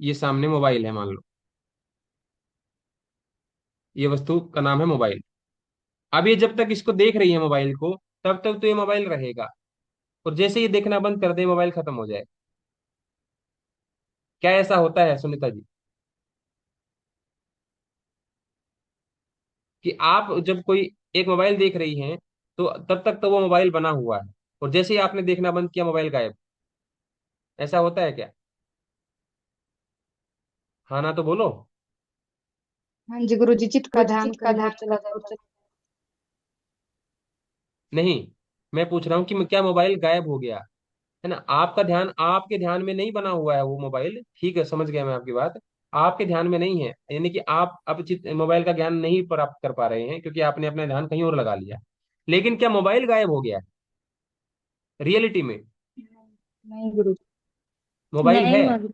ये सामने मोबाइल है मान लो, ये वस्तु का नाम है मोबाइल। अब ये जब तक इसको देख रही है मोबाइल को, तब तक तो ये मोबाइल रहेगा। और जैसे ये देखना बंद कर दे, मोबाइल खत्म हो जाए। क्या ऐसा होता है सुनीता जी कि आप जब कोई एक मोबाइल देख रही हैं तो तब तक तो वो मोबाइल बना हुआ है, और जैसे ही आपने देखना बंद किया मोबाइल गायब? ऐसा होता है क्या? हाँ ना तो बोलो। हाँ जी गुरु जी, चित्त का ध्यान चित्त का कहीं और ध्यान चला कहीं और जाता है। चला नहीं, मैं पूछ रहा हूँ कि क्या मोबाइल गायब हो गया, है ना? आपका ध्यान, आपके ध्यान में नहीं बना हुआ है वो मोबाइल, ठीक है, समझ गया मैं आपकी बात। आपके ध्यान में नहीं है, यानी कि आप अब चित मोबाइल का ज्ञान नहीं प्राप्त कर पा रहे हैं क्योंकि आपने अपना ध्यान कहीं और लगा लिया। लेकिन क्या मोबाइल गायब हो गया है रियलिटी में? नहीं गुरु जी, मोबाइल नहीं है? हुआ गुरु।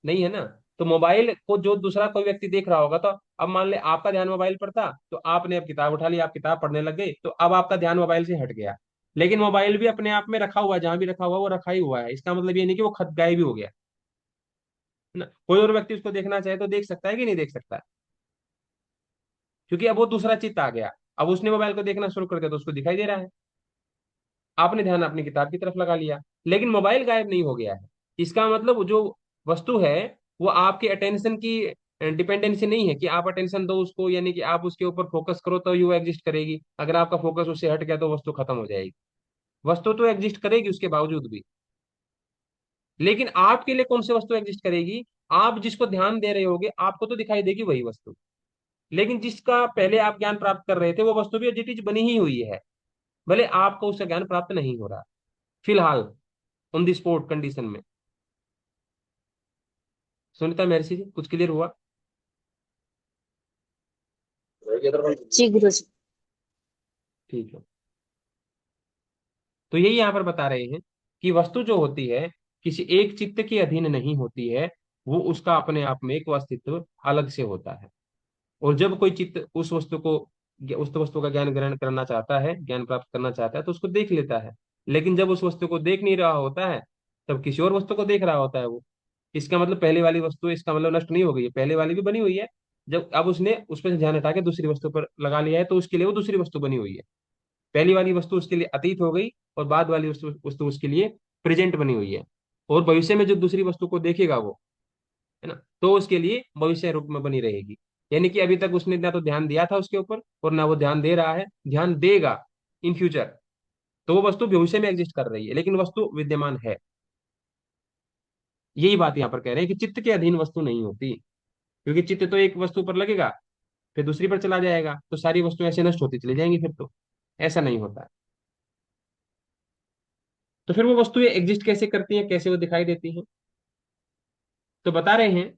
नहीं है ना। तो मोबाइल को जो दूसरा कोई व्यक्ति देख रहा होगा, तो अब मान ले आपका ध्यान मोबाइल पर था, तो आपने अब किताब उठा ली, आप किताब पढ़ने लग गए, तो अब आपका ध्यान मोबाइल से हट गया। लेकिन मोबाइल भी अपने आप में रखा हुआ है, जहां भी रखा हुआ है वो रखा ही हुआ है। इसका मतलब ये नहीं कि वो खत गायब भी हो गया, है ना? कोई और व्यक्ति उसको देखना चाहे तो देख सकता है कि नहीं देख सकता है, क्योंकि अब वो दूसरा चित्त आ गया। अब उसने मोबाइल को देखना शुरू कर दिया तो उसको दिखाई दे रहा है। आपने ध्यान अपनी किताब की तरफ लगा लिया, लेकिन मोबाइल गायब नहीं हो गया है। इसका मतलब जो वस्तु है वो आपके अटेंशन की डिपेंडेंसी नहीं है कि आप अटेंशन दो उसको, यानी कि आप उसके ऊपर फोकस करो तो वो एग्जिस्ट करेगी। अगर आपका फोकस उससे हट गया तो वस्तु खत्म हो जाएगी। वस्तु तो एग्जिस्ट करेगी उसके बावजूद भी, लेकिन आपके लिए कौन सी वस्तु एग्जिस्ट करेगी? आप जिसको ध्यान दे रहे होगे आपको तो दिखाई देगी वही वस्तु, लेकिन जिसका पहले आप ज्ञान प्राप्त कर रहे थे वो वस्तु भी एज इट इज बनी ही हुई है, भले आपको उसका ज्ञान प्राप्त नहीं हो रहा फिलहाल, ऑन द स्पॉट कंडीशन में। सुनीता महर्षि जी, कुछ क्लियर हुआ? जी गुरु जी। ठीक है। तो यही यहाँ पर बता रहे हैं कि वस्तु जो होती है किसी एक चित्त के अधीन नहीं होती है, वो उसका अपने आप में एक अस्तित्व अलग से होता है। और जब कोई चित्त उस वस्तु का ज्ञान ग्रहण करना चाहता है, ज्ञान प्राप्त करना चाहता है, तो उसको देख लेता है। लेकिन जब उस वस्तु को देख नहीं रहा होता है, तब किसी और वस्तु को देख रहा होता है वो। इसका मतलब पहले वाली वस्तु, इसका मतलब नष्ट नहीं हो गई है, पहले वाली भी बनी हुई है। जब अब उसने उस पर से ध्यान हटा के दूसरी वस्तु पर लगा लिया है, तो उसके लिए वो दूसरी वस्तु बनी हुई है। पहली वाली वस्तु उसके लिए अतीत हो गई, और बाद वाली वस्तु वस्तु उसके लिए प्रेजेंट बनी हुई है। और भविष्य में जो दूसरी वस्तु को देखेगा वो, है ना, तो उसके लिए भविष्य रूप में बनी रहेगी। यानी कि अभी तक उसने ना तो ध्यान दिया था उसके ऊपर, और ना वो ध्यान दे रहा है, ध्यान देगा इन फ्यूचर। तो वो वस्तु भविष्य में एग्जिस्ट कर रही है, लेकिन वस्तु विद्यमान है। यही बात यहाँ पर कह रहे हैं कि चित्त के अधीन वस्तु नहीं होती, क्योंकि चित्त तो एक वस्तु पर लगेगा, फिर दूसरी पर चला जाएगा, तो सारी वस्तुएं ऐसे नष्ट होती चली जाएंगी फिर तो। ऐसा नहीं होता है। तो फिर वो वस्तुएं एग्जिस्ट कैसे करती हैं, कैसे वो दिखाई देती हैं? तो बता रहे हैं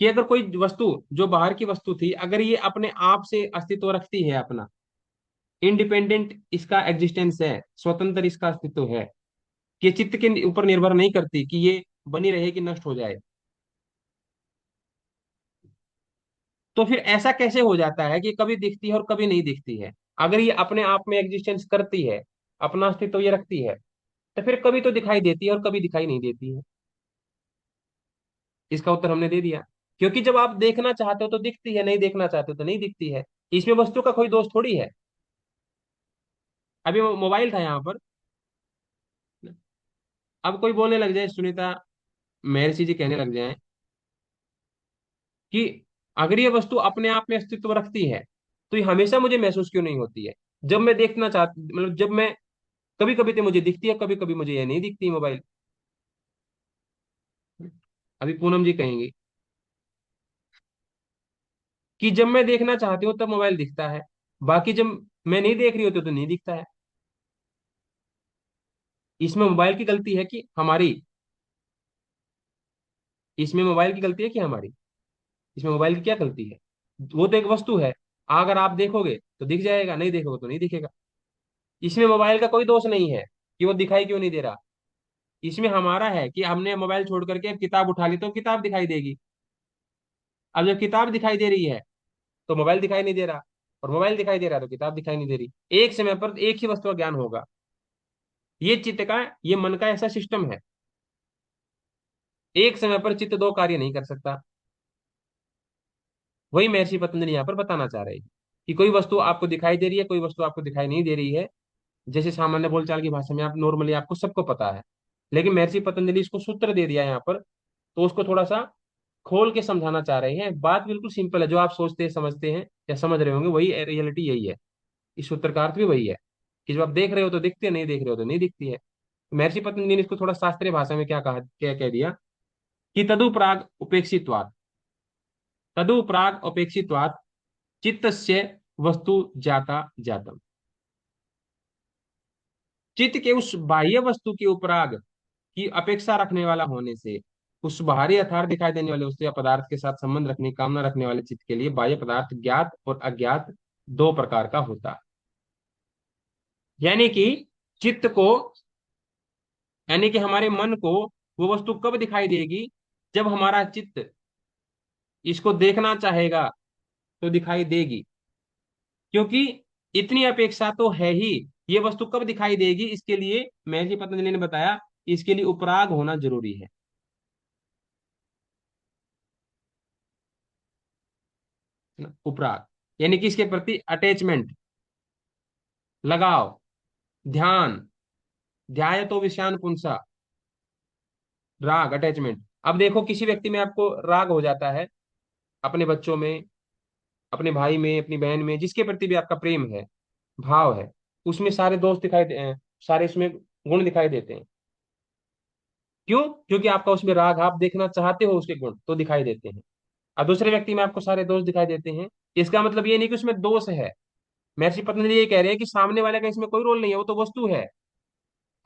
कि अगर कोई वस्तु जो बाहर की वस्तु थी, अगर ये अपने आप से अस्तित्व रखती है अपना, इंडिपेंडेंट इसका एग्जिस्टेंस है, स्वतंत्र इसका अस्तित्व है, कि चित्त के ऊपर निर्भर नहीं करती कि ये बनी रहे कि नष्ट हो जाए, तो फिर ऐसा कैसे हो जाता है कि कभी दिखती है और कभी नहीं दिखती है? अगर ये अपने आप में एग्जिस्टेंस करती है, अपना अस्तित्व ये रखती है, तो फिर कभी तो दिखाई देती है और कभी दिखाई नहीं देती है। इसका उत्तर हमने दे दिया। क्योंकि जब आप देखना चाहते हो तो दिखती है, नहीं देखना चाहते हो तो नहीं दिखती है। इसमें वस्तु का कोई दोष थोड़ी है। अभी मोबाइल था यहाँ पर, अब कोई बोलने लग जाए, सुनीता महर्षि जी कहने लग जाए कि अगर ये वस्तु अपने आप में अस्तित्व रखती है, तो ये हमेशा मुझे महसूस क्यों नहीं होती है? जब मैं देखना चाहती, मतलब जब मैं, कभी कभी तो मुझे दिखती है, कभी कभी मुझे ये नहीं दिखती मोबाइल। अभी पूनम जी कहेंगी कि जब मैं देखना चाहती हूँ तब मोबाइल दिखता है, बाकी जब मैं नहीं देख रही होती तो नहीं दिखता है। इसमें मोबाइल की गलती है कि हमारी? इसमें मोबाइल की गलती है कि हमारी? इसमें मोबाइल की क्या गलती है? वो तो एक वस्तु है, अगर आप देखोगे तो दिख जाएगा, नहीं देखोगे तो नहीं दिखेगा। इसमें मोबाइल का कोई दोष नहीं है कि वो दिखाई क्यों नहीं दे रहा। इसमें हमारा है कि हमने मोबाइल छोड़ करके किताब उठा ली तो किताब दिखाई देगी। अब जब किताब दिखाई दे रही है तो मोबाइल दिखाई नहीं दे रहा, और मोबाइल दिखाई दे रहा है तो किताब दिखाई नहीं दे रही। एक समय पर एक ही वस्तु का ज्ञान होगा। ये चित्त का, ये मन का ऐसा सिस्टम है। एक समय पर चित्त दो कार्य नहीं कर सकता। वही महर्षि पतंजलि यहाँ पर बताना चाह रहे हैं कि कोई वस्तु आपको दिखाई दे रही है, कोई वस्तु आपको दिखाई नहीं दे रही है। जैसे सामान्य बोलचाल की भाषा में आप नॉर्मली, आपको सबको पता है, लेकिन महर्षि पतंजलि इसको सूत्र दे दिया यहाँ पर, तो उसको थोड़ा सा खोल के समझाना चाह रहे हैं। बात बिल्कुल सिंपल है, जो आप सोचते हैं, समझते हैं या समझ रहे होंगे, वही रियलिटी यही है। इस सूत्र का अर्थ भी वही है कि जब आप देख रहे हो तो दिखती है, नहीं देख रहे हो तो नहीं दिखती है। महर्षि पतंजलि ने इसको थोड़ा शास्त्रीय भाषा में क्या कहा, क्या कह दिया कि तदुपराग उपेक्षित्वात्, तदुपराग उपेक्षित्वात् चित्तस्य वस्तु जाता जातम। चित्त के उस बाह्य वस्तु के उपराग की अपेक्षा रखने वाला होने से, उस बाहरी यथार्थ दिखाई देने वाले वस्तु या पदार्थ के साथ संबंध रखने की कामना रखने वाले चित्त के लिए बाह्य पदार्थ ज्ञात और अज्ञात दो प्रकार का होता है। यानी कि चित्त को, यानी कि हमारे मन को वो वस्तु कब दिखाई देगी, जब हमारा चित्त इसको देखना चाहेगा तो दिखाई देगी। क्योंकि इतनी अपेक्षा तो है ही। ये वस्तु कब दिखाई देगी, इसके लिए महर्षि पतंजलि ने बताया, इसके लिए उपराग होना जरूरी है ना? उपराग यानी कि इसके प्रति अटैचमेंट, लगाव, ध्यान, ध्याय तो विषयान पुंसा, राग, अटैचमेंट। अब देखो किसी व्यक्ति में आपको राग हो जाता है, अपने बच्चों में, अपने भाई में, अपनी बहन में, जिसके प्रति भी आपका प्रेम है, भाव है, उसमें सारे दोष सारे इसमें गुण दिखाई देते हैं। क्यों? क्योंकि आपका उसमें राग, आप देखना चाहते हो उसके गुण तो दिखाई देते हैं। और दूसरे व्यक्ति में आपको सारे दोष दिखाई देते हैं। इसका मतलब ये नहीं कि उसमें दोष है। महर्षि पतंजलि ये कह रहे हैं कि सामने वाले का इसमें कोई रोल नहीं है, वो तो वस्तु है।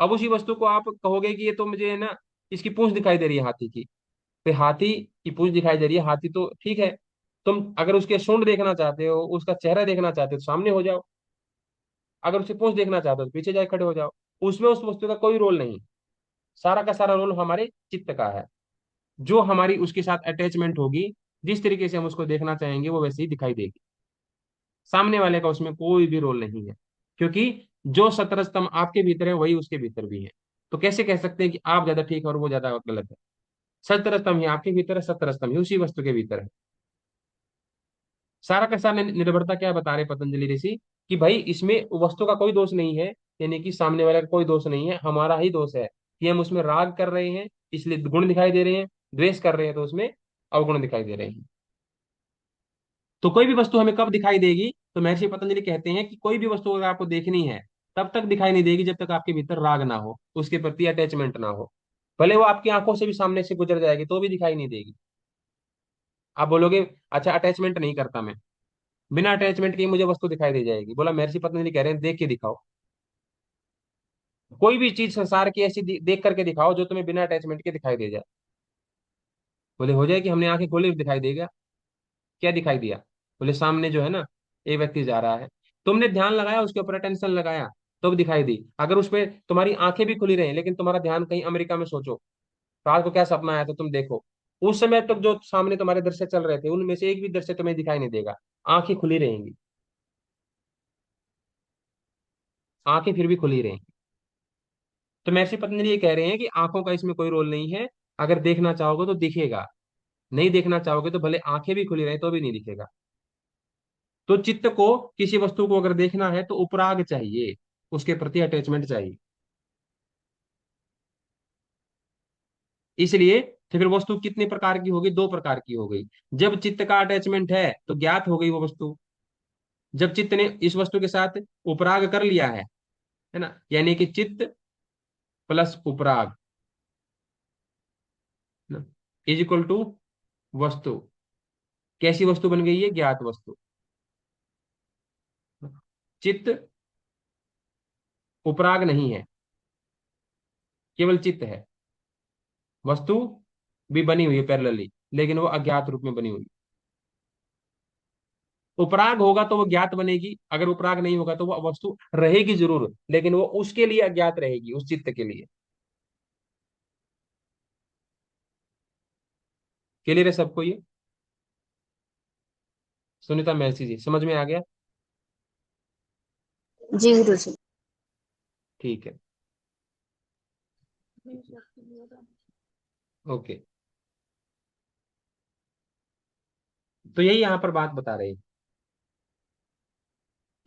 अब उसी वस्तु को आप कहोगे कि ये तो मुझे है ना, इसकी पूंछ दिखाई दे रही है हाथी की, तो हाथी की पूंछ दिखाई दे रही है, हाथी तो ठीक है। तुम अगर उसके सूंड देखना चाहते हो, उसका चेहरा देखना चाहते हो तो सामने हो जाओ, अगर उसकी पूंछ देखना चाहते हो तो पीछे जाके खड़े हो जाओ। उसमें उस वस्तु का कोई रोल नहीं, सारा का सारा रोल हमारे चित्त का है। जो हमारी उसके साथ अटैचमेंट होगी, जिस तरीके से हम उसको देखना चाहेंगे वो वैसे ही दिखाई देगी। सामने वाले का उसमें कोई भी रोल नहीं है। क्योंकि जो सतरस्तम आपके भीतर है वही उसके भीतर भी है। तो कैसे कह सकते हैं कि आप ज्यादा ठीक है और वो ज्यादा गलत है? सतरस्तम ही आपके भीतर है, सतरस्तम ही उसी वस्तु के भीतर है। सारा का सारा निर्भरता क्या बता रहे पतंजलि ऋषि, कि भाई इसमें वस्तु का कोई दोष नहीं है, यानी कि सामने वाले का कोई दोष नहीं है, हमारा ही दोष है कि हम उसमें राग कर रहे हैं, इसलिए गुण दिखाई दे रहे हैं, द्वेष कर रहे हैं तो उसमें अवगुण दिखाई दे रहे हैं। तो कोई भी वस्तु हमें कब दिखाई देगी, तो महर्षि पतंजलि कहते हैं कि कोई भी वस्तु अगर आपको देखनी है, तब तक दिखाई नहीं देगी जब तक आपके भीतर राग ना हो, उसके प्रति अटैचमेंट ना हो। भले वो आपकी आंखों से भी सामने से गुजर जाएगी तो भी दिखाई नहीं देगी। आप बोलोगे अच्छा अटैचमेंट नहीं करता मैं, बिना अटैचमेंट के ही मुझे वस्तु दिखाई दे जाएगी। बोला महर्षि पतंजलि कह रहे हैं देख के दिखाओ, कोई भी चीज संसार की ऐसी देख करके दिखाओ जो तुम्हें बिना अटैचमेंट के दिखाई दे जाए। बोले हो जाए कि हमने आंखें खोले दिखाई देगा, क्या दिखाई दिया? बोले सामने जो है ना, एक व्यक्ति जा रहा है, तुमने ध्यान लगाया, उसके ऊपर अटेंशन लगाया, तो भी दिखाई दी। अगर उस पे तुम्हारी आंखें भी खुली रही लेकिन तुम्हारा ध्यान कहीं अमेरिका में, सोचो रात को क्या सपना आया तो तुम देखो, उस समय तक जो सामने तुम्हारे दृश्य चल रहे थे उनमें से एक भी दृश्य तुम्हें दिखाई नहीं देगा, आंखें खुली रहेंगी, आंखें फिर भी खुली रहेंगी। तो महर्षि पतंजलि ये कह रहे हैं कि आंखों का इसमें कोई रोल नहीं है। अगर देखना चाहोगे तो दिखेगा, नहीं देखना चाहोगे तो भले आंखें भी खुली रहे तो भी नहीं दिखेगा। तो चित्त को, किसी वस्तु को अगर देखना है तो उपराग चाहिए, उसके प्रति अटैचमेंट चाहिए। इसलिए तो फिर वस्तु कितने प्रकार की होगी? दो प्रकार की हो गई। जब चित्त का अटैचमेंट है तो ज्ञात हो गई वो वस्तु। जब चित्त ने इस वस्तु के साथ उपराग कर लिया है ना, यानी कि चित्त plus Upraag is equal to वस्तु। कैसी वस्तु बन गई है? ज्ञात वस्तु। चित्त उपराग नहीं है, केवल चित्त है। वस्तु भी बनी हुई है पैरेलली, लेकिन वो अज्ञात रूप में बनी हुई है। उपराग होगा तो वो ज्ञात बनेगी, अगर उपराग नहीं होगा तो वो वस्तु रहेगी जरूर, लेकिन वो उसके लिए अज्ञात रहेगी, उस चित्त के लिए। क्लियर है सबको ये? सुनीता महर्षि जी, समझ में आ गया? जी गुरु जी। ठीक है, ओके। तो यही यहाँ पर बात बता रहे हैं।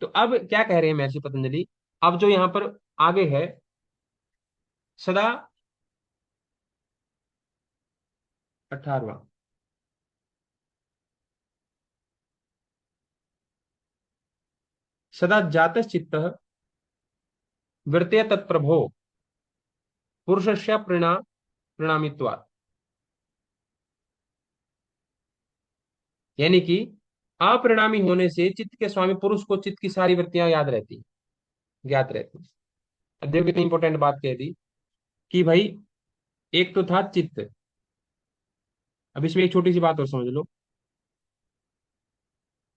तो अब क्या कह रहे हैं महर्षि पतंजलि? अब जो यहाँ पर आगे है, सदा 18वां, सदा जातश्चित्त वृत्ते तत्प्रभो पुरुषस्य परिणामित्वात्। यानी कि अपरिणामी होने से चित्त के स्वामी पुरुष को चित्त की सारी वृत्तियां याद रहती, ज्ञात रहती। अब देखो कितनी इंपॉर्टेंट बात कह दी कि भाई एक तो था चित्त। अब इसमें एक छोटी सी बात और समझ लो।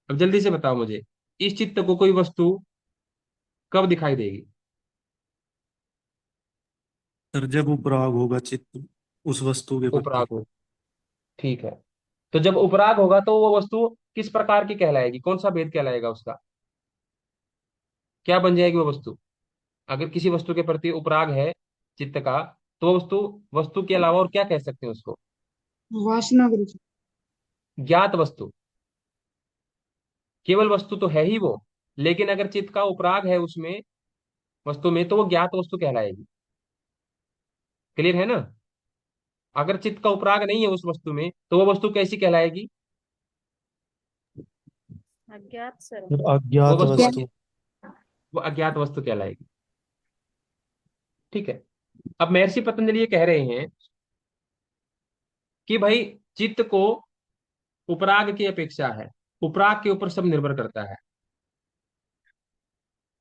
अब जल्दी से बताओ मुझे, इस चित्त को कोई वस्तु कब दिखाई देगी? सर जब उपराग होगा चित्त उस वस्तु के प्रति। उपराग हो, ठीक है। तो जब उपराग होगा तो वो वस्तु किस प्रकार की कहलाएगी, कौन सा भेद कहलाएगा उसका? क्या बन जाएगी वो वस्तु? अगर किसी वस्तु के प्रति उपराग है चित्त का, तो वो वस्तु, वस्तु के अलावा और क्या कह सकते हैं उसको? वासना गुरु जी। ज्ञात वस्तु। केवल वस्तु तो है ही वो, लेकिन अगर चित्त का उपराग है उसमें, वस्तु में, तो वो ज्ञात वस्तु कहलाएगी। क्लियर है ना? अगर चित्त का उपराग नहीं है उस वस्तु में, तो वो वस्तु कैसी कहलाएगी? अज्ञात सर। सर वो अज्ञात वस्तु, वस्तु। वो अज्ञात वस्तु कहलाएगी। ठीक है। अब महर्षि पतंजलि ये कह रहे हैं कि भाई चित्त को उपराग की अपेक्षा है, उपराग के ऊपर सब निर्भर करता है।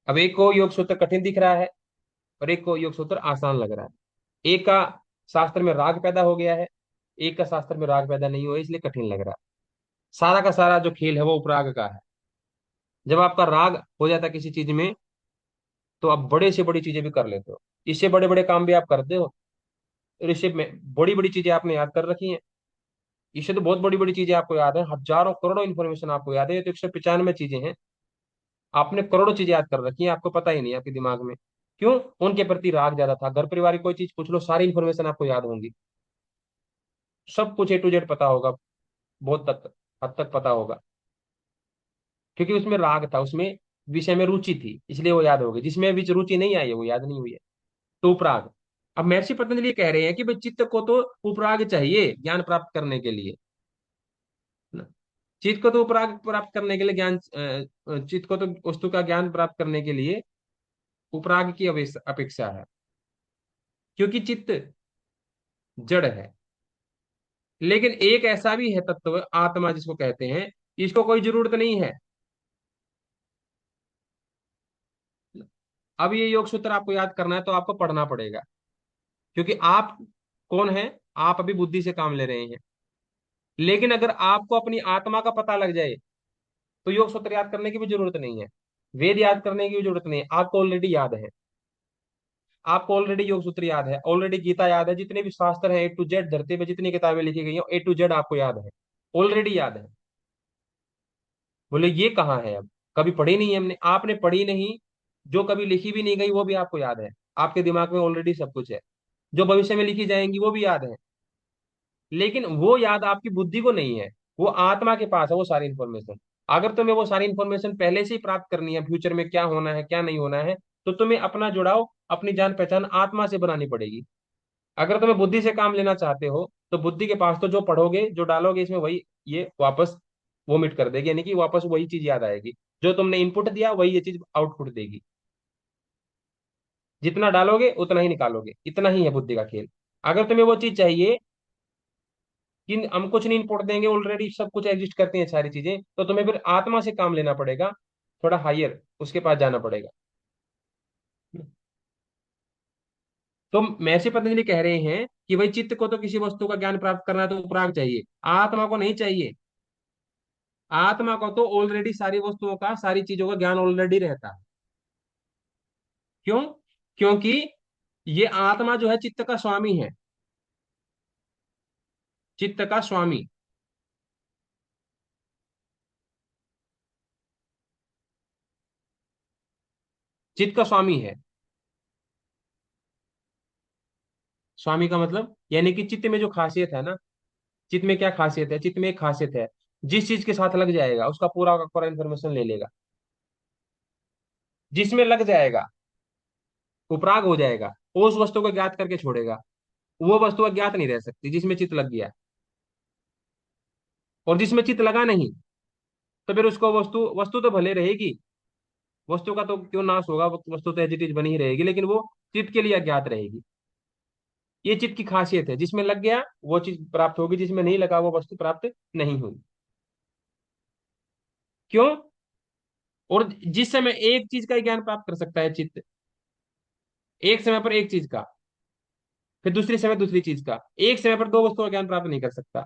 अब एक को योग सूत्र कठिन दिख रहा है और एक को योग सूत्र आसान लग रहा है। एक का शास्त्र में राग पैदा हो गया है, एक का शास्त्र में राग पैदा नहीं हुआ, इसलिए कठिन लग रहा है। सारा का सारा जो खेल है वो उपराग का है। जब आपका राग हो जाता है किसी चीज में, तो आप बड़े से बड़ी चीजें भी कर लेते हो, इससे बड़े बड़े काम भी आप करते हो। ऋषभ में बड़ी बड़ी चीजें आपने याद कर रखी हैं, इससे तो बहुत बड़ी बड़ी चीजें आपको याद है, हजारों करोड़ों इन्फॉर्मेशन आपको याद है। ये तो 195 चीजें हैं, आपने करोड़ों चीजें याद कर रखी हैं, आपको पता ही नहीं, आपके दिमाग में। क्यों? उनके प्रति राग ज्यादा था। घर परिवार की कोई चीज पूछ लो, सारी इन्फॉर्मेशन आपको याद होंगी, सब कुछ A to Z पता होगा, बहुत तक हद तक पता होगा, क्योंकि उसमें राग था, उसमें विषय में रुचि थी, इसलिए वो याद हो गई। जिसमें भी रुचि नहीं आई है वो याद नहीं हुई है। तो उपराग। अब महर्षि पतंजलि ये कह रहे हैं कि भाई चित्त को तो उपराग चाहिए ज्ञान प्राप्त करने के लिए ना। चित्त को तो उपराग प्राप्त करने के लिए ज्ञान, चित्त को तो वस्तु का ज्ञान प्राप्त करने के लिए उपराग की अपेक्षा है, क्योंकि चित्त जड़ है। लेकिन एक ऐसा भी है तत्व, आत्मा जिसको कहते हैं, इसको कोई जरूरत नहीं है। अब ये योग सूत्र आपको याद करना है तो आपको पढ़ना पड़ेगा, क्योंकि आप कौन है? आप अभी बुद्धि से काम ले रहे हैं। लेकिन अगर आपको अपनी आत्मा का पता लग जाए, तो योग सूत्र याद करने की भी जरूरत नहीं है, वेद याद करने की भी जरूरत नहीं है, आपको ऑलरेडी याद है। आपको ऑलरेडी योग सूत्र याद है, ऑलरेडी गीता याद है, जितने भी शास्त्र हैं A to Z, धरती पे जितनी किताबें लिखी गई हैं A to Z आपको याद है, ऑलरेडी याद है। बोले ये कहाँ है? अब कभी पढ़ी नहीं है हमने, आपने पढ़ी नहीं, जो कभी लिखी भी नहीं गई वो भी आपको याद है। आपके दिमाग में ऑलरेडी सब कुछ है, जो भविष्य में लिखी जाएंगी वो भी याद है। लेकिन वो याद आपकी बुद्धि को नहीं है, वो आत्मा के पास है वो सारी इंफॉर्मेशन। अगर तुम्हें वो सारी इंफॉर्मेशन पहले से ही प्राप्त करनी है, फ्यूचर में क्या होना है क्या नहीं होना है, तो तुम्हें अपना जुड़ाव, अपनी जान पहचान आत्मा से बनानी पड़ेगी। अगर तुम्हें बुद्धि से काम लेना चाहते हो, तो बुद्धि के पास तो जो पढ़ोगे जो डालोगे इसमें, वही ये वापस वोमिट कर देगी, यानी कि वापस वही चीज याद आएगी। जो तुमने इनपुट दिया वही ये चीज आउटपुट देगी। जितना डालोगे उतना ही निकालोगे, इतना ही है बुद्धि का खेल। अगर तुम्हें वो चीज चाहिए कि हम कुछ नहीं इनपुट देंगे, ऑलरेडी सब कुछ एग्जिस्ट करती हैं सारी चीजें, तो तुम्हें फिर आत्मा से काम लेना पड़ेगा, थोड़ा हायर उसके पास जाना पड़ेगा। तो महर्षि पतंजलि कह रहे हैं कि भाई चित्त को तो किसी वस्तु का ज्ञान प्राप्त करना है तो उपराग चाहिए, आत्मा को नहीं चाहिए। आत्मा को तो ऑलरेडी सारी वस्तुओं का, सारी चीजों का ज्ञान ऑलरेडी रहता है। क्यों? क्योंकि ये आत्मा जो है चित्त का स्वामी है, चित्त का स्वामी, चित्त का स्वामी है। स्वामी का मतलब यानी कि चित्त में जो खासियत है ना, चित्त में क्या खासियत है? चित्त में एक खासियत है, जिस चीज के साथ लग जाएगा उसका पूरा का पूरा इंफॉर्मेशन ले लेगा। जिसमें लग जाएगा, उपराग हो जाएगा, वो उस वस्तु को ज्ञात करके छोड़ेगा। वो वस्तु अज्ञात नहीं रह सकती जिसमें चित्त लग गया। और जिसमें चित्त लगा नहीं, तो फिर उसको वस्तु, वस्तु तो भले रहेगी, वस्तु का तो क्यों नाश होगा, वस्तु तो एज इट इज बनी ही रहेगी, लेकिन वो चित्त के लिए अज्ञात रहेगी। ये चित्त की खासियत है, जिसमें लग गया वो चीज प्राप्त होगी, जिसमें नहीं लगा वो वस्तु प्राप्त नहीं हुई। क्यों? और जिस समय एक चीज का ही ज्ञान प्राप्त कर सकता है चित्त, एक समय पर एक चीज का, फिर दूसरी समय दूसरी चीज का। एक समय पर दो वस्तुओं का ज्ञान प्राप्त नहीं कर सकता।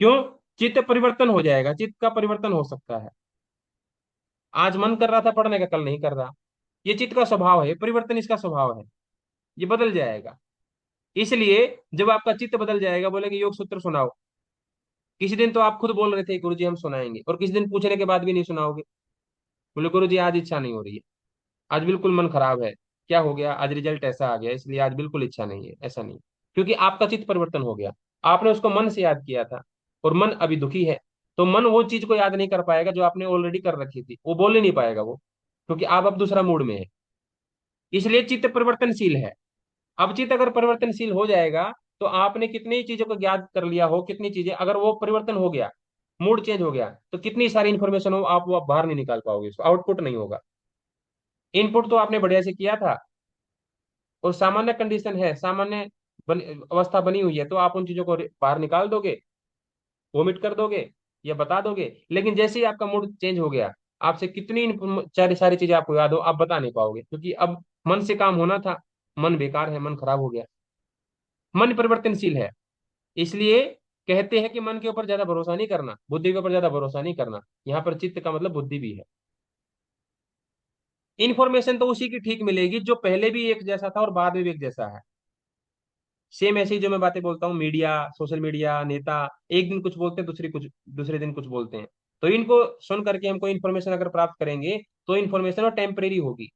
क्यों? चित्त परिवर्तन हो जाएगा, चित्त का परिवर्तन हो सकता है। आज मन कर रहा था पढ़ने का, कल नहीं कर रहा। ये चित्त का स्वभाव है, परिवर्तन इसका स्वभाव है, ये बदल जाएगा। इसलिए जब आपका चित्त बदल जाएगा, बोलेगे योग सूत्र सुनाओ। किसी दिन तो आप खुद बोल रहे थे गुरु जी हम सुनाएंगे, और किसी दिन पूछने के बाद भी नहीं सुनाओगे। बोले गुरु जी आज इच्छा नहीं हो रही है, आज बिल्कुल मन खराब है। क्या हो गया? आज रिजल्ट ऐसा आ गया, इसलिए आज बिल्कुल इच्छा नहीं है। ऐसा नहीं, क्योंकि आपका चित्त परिवर्तन हो गया। आपने उसको मन से याद किया था, और मन अभी दुखी है, तो मन वो चीज को याद नहीं कर पाएगा जो आपने ऑलरेडी कर रखी थी, वो बोल ही नहीं पाएगा वो, क्योंकि आप अब दूसरा मूड में है। इसलिए चित्त परिवर्तनशील है। अब चित्त अगर परिवर्तनशील हो जाएगा, तो आपने कितनी चीजों को याद कर लिया हो, कितनी चीजें अगर वो परिवर्तन हो गया, मूड चेंज हो गया, तो कितनी सारी इंफॉर्मेशन हो, आप वो बाहर नहीं निकाल पाओगे, उसको आउटपुट नहीं होगा। इनपुट तो आपने बढ़िया से किया था, और सामान्य कंडीशन है, सामान्य अवस्था बनी हुई है, तो आप उन चीजों को बाहर निकाल दोगे, वोमिट कर दोगे, या बता दोगे। लेकिन जैसे ही आपका मूड चेंज हो गया, आपसे कितनी सारी सारी चीजें आपको याद हो, आप बता नहीं पाओगे, क्योंकि अब मन से काम होना था, मन बेकार है, मन खराब हो गया। मन परिवर्तनशील है। इसलिए कहते हैं कि मन के ऊपर ज्यादा भरोसा नहीं करना, बुद्धि के ऊपर ज्यादा भरोसा नहीं करना। यहाँ पर चित्त का मतलब बुद्धि भी है। इन्फॉर्मेशन तो उसी की ठीक मिलेगी जो पहले भी एक जैसा था और बाद में भी एक जैसा है। सेम ऐसी जो मैं बातें बोलता हूँ, मीडिया, सोशल मीडिया, नेता, एक दिन कुछ बोलते हैं, दूसरे दिन कुछ बोलते हैं। तो इनको सुन करके हमको इन्फॉर्मेशन अगर प्राप्त करेंगे, तो इन्फॉर्मेशन वो टेम्परेरी होगी,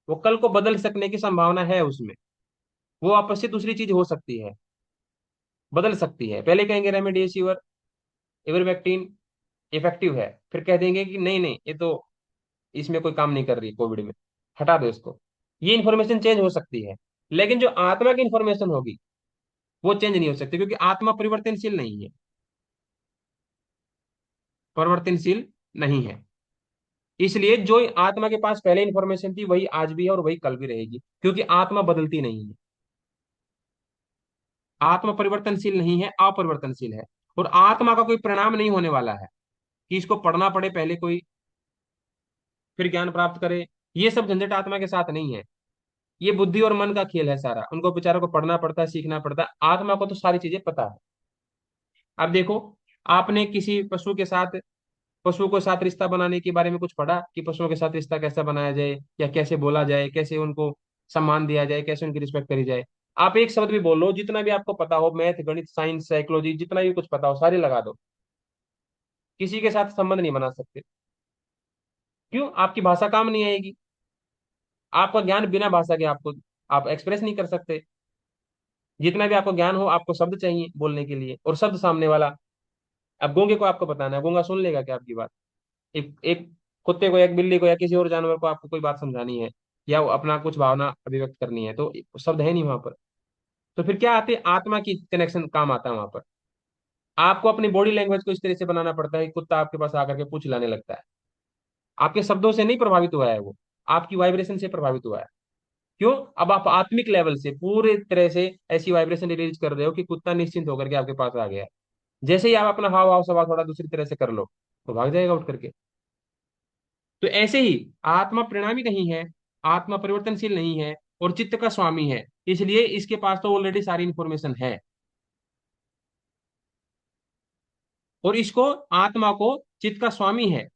वो कल को बदल सकने की संभावना है उसमें। वो आपस से दूसरी चीज हो सकती है, बदल सकती है। पहले कहेंगे रेमडेसिविर, इवरमेक्टिन इफेक्टिव है, फिर कह देंगे कि नहीं नहीं, ये तो इसमें कोई काम नहीं कर रही कोविड में, हटा दो इसको। ये इन्फॉर्मेशन चेंज हो सकती है। लेकिन जो आत्मा की इन्फॉर्मेशन होगी, वो चेंज नहीं हो सकती, क्योंकि आत्मा परिवर्तनशील नहीं है, परिवर्तनशील नहीं है। इसलिए जो आत्मा के पास पहले इंफॉर्मेशन थी, वही आज भी है और वही कल भी रहेगी, क्योंकि आत्मा बदलती नहीं है। आत्मा परिवर्तनशील नहीं है, अपरिवर्तनशील है। और आत्मा का कोई परिणाम नहीं होने वाला है कि इसको पढ़ना पड़े पहले कोई, फिर ज्ञान प्राप्त करे। ये सब झंझट आत्मा के साथ नहीं है। ये बुद्धि और मन का खेल है सारा, उनको बेचारों को पढ़ना पड़ता है, सीखना पड़ता है। आत्मा को तो सारी चीजें पता है। अब देखो, आपने किसी पशु के साथ रिश्ता बनाने के बारे में कुछ पढ़ा, कि पशुओं के साथ रिश्ता कैसा बनाया जाए, या कैसे बोला जाए, कैसे उनको सम्मान दिया जाए, कैसे उनकी रिस्पेक्ट करी जाए। आप एक शब्द भी बोल लो, जितना भी आपको पता हो, मैथ, गणित, साइंस, साइकोलॉजी, जितना भी कुछ पता हो, सारे लगा दो, किसी के साथ संबंध नहीं बना सकते। क्यों? आपकी भाषा काम नहीं आएगी। आपका ज्ञान बिना भाषा के आपको, आप एक्सप्रेस नहीं कर सकते। जितना भी आपको ज्ञान हो, आपको शब्द चाहिए बोलने के लिए, और शब्द सामने वाला। अब गूंगे को आपको बताना है, गूंगा सुन लेगा क्या आपकी बात? एक कुत्ते को, एक बिल्ली को, या किसी और जानवर को आपको कोई बात समझानी है, या वो अपना कुछ भावना अभिव्यक्त करनी है, तो शब्द है नहीं वहां पर। तो फिर क्या आते, आत्मा की कनेक्शन काम आता है वहां पर। आपको अपनी बॉडी लैंग्वेज को इस तरह से बनाना पड़ता है कि कुत्ता आपके पास आकर के पूछ लाने लगता है। आपके शब्दों से नहीं प्रभावित हुआ है वो, आपकी वाइब्रेशन से प्रभावित हुआ है। क्यों? अब आप आत्मिक लेवल से पूरे तरह से ऐसी वाइब्रेशन रिलीज कर रहे हो कि कुत्ता निश्चिंत होकर के आपके पास आ गया। जैसे ही आप अपना हाव भाव सवाल थोड़ा दूसरी तरह से कर लो, तो भाग जाएगा उठ करके। तो ऐसे ही आत्मा परिणामी नहीं है, आत्मा परिवर्तनशील नहीं है, और चित्त का स्वामी है। इसलिए इसके पास तो ऑलरेडी सारी इंफॉर्मेशन है, और इसको, आत्मा को, चित्त का स्वामी है।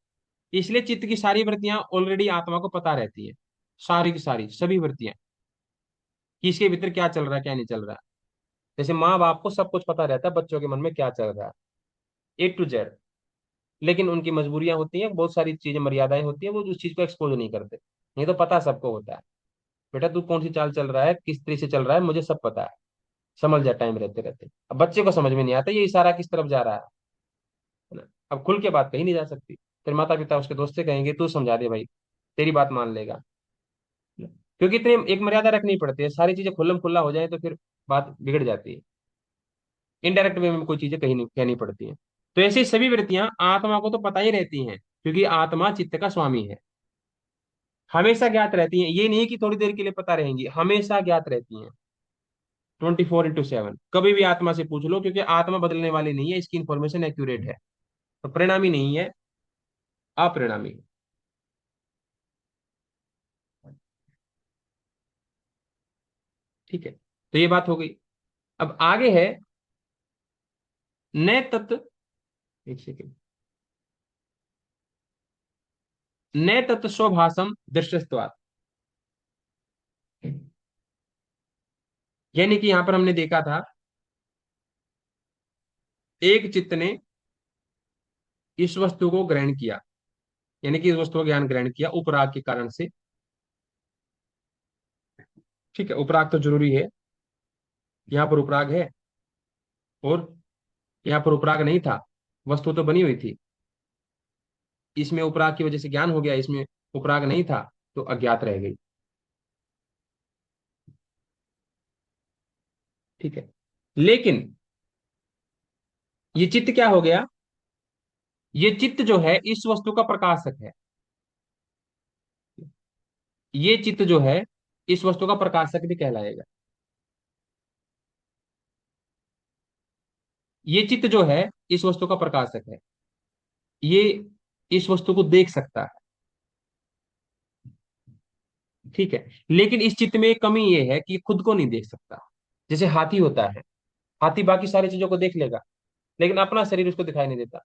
इसलिए चित्त की सारी वृत्तियां ऑलरेडी आत्मा को पता रहती है, सारी की सारी सभी वृत्तियां, कि इसके भीतर क्या चल रहा है, क्या नहीं चल रहा है। जैसे माँ बाप को सब कुछ पता रहता है बच्चों के मन में क्या चल रहा है, A to Z। लेकिन उनकी मजबूरियां होती हैं, बहुत सारी चीजें, मर्यादाएं होती हैं, वो उस चीज को एक्सपोज नहीं करते। नहीं तो पता सबको होता है, बेटा तू कौन सी चाल चल रहा है, किस तरीके से चल रहा है, मुझे सब पता है, समझ जा टाइम रहते रहते। अब बच्चे को समझ में नहीं आता ये इशारा किस तरफ जा रहा है ना। अब खुल के बात कही नहीं जा सकती, फिर माता पिता उसके दोस्त से कहेंगे तू समझा दे भाई, तेरी बात मान लेगा। क्योंकि इतनी एक मर्यादा रखनी पड़ती है, सारी चीजें खुल्लम खुल्ला हो जाए तो फिर बात बिगड़ जाती है। इनडायरेक्ट वे में कोई चीजें कही नहीं, कहनी पड़ती हैं। तो ऐसी सभी वृत्तियां आत्मा को तो पता ही रहती हैं, क्योंकि आत्मा चित्त का स्वामी है। हमेशा ज्ञात रहती हैं, ये नहीं कि थोड़ी देर के लिए पता रहेंगी, हमेशा ज्ञात रहती हैं, 24/7। कभी भी आत्मा से पूछ लो, क्योंकि आत्मा बदलने वाली नहीं है, इसकी इंफॉर्मेशन एक्यूरेट है। तो परिणामी नहीं है, अपरिणामी है। ठीक है, तो ये बात हो गई। अब आगे है नए तत्व, एक सेकेंड, नए तत्व स्वभाषम दृश्यत्वात्। यानी कि यहां पर हमने देखा था एक चित्त ने इस वस्तु को ग्रहण किया, यानी कि इस वस्तु का ज्ञान ग्रहण किया उपराग के कारण से। ठीक है, उपराग तो जरूरी है, यहाँ पर उपराग है, और यहाँ पर उपराग नहीं था, वस्तु तो बनी हुई थी। इसमें उपराग की वजह से ज्ञान हो गया, इसमें उपराग नहीं था तो अज्ञात रह गई। ठीक है, लेकिन ये चित्त क्या हो गया, ये चित्त जो है इस वस्तु का प्रकाशक है। ये चित्त जो है इस वस्तु का प्रकाशक भी कहलाएगा। ये चित्त जो है इस वस्तु का प्रकाशक है, ये इस वस्तु को देख सकता है। ठीक है, लेकिन इस चित्त में एक कमी ये है कि ये खुद को नहीं देख सकता। जैसे हाथी होता है, हाथी बाकी सारी चीजों को देख लेगा, लेकिन अपना शरीर उसको दिखाई नहीं देता।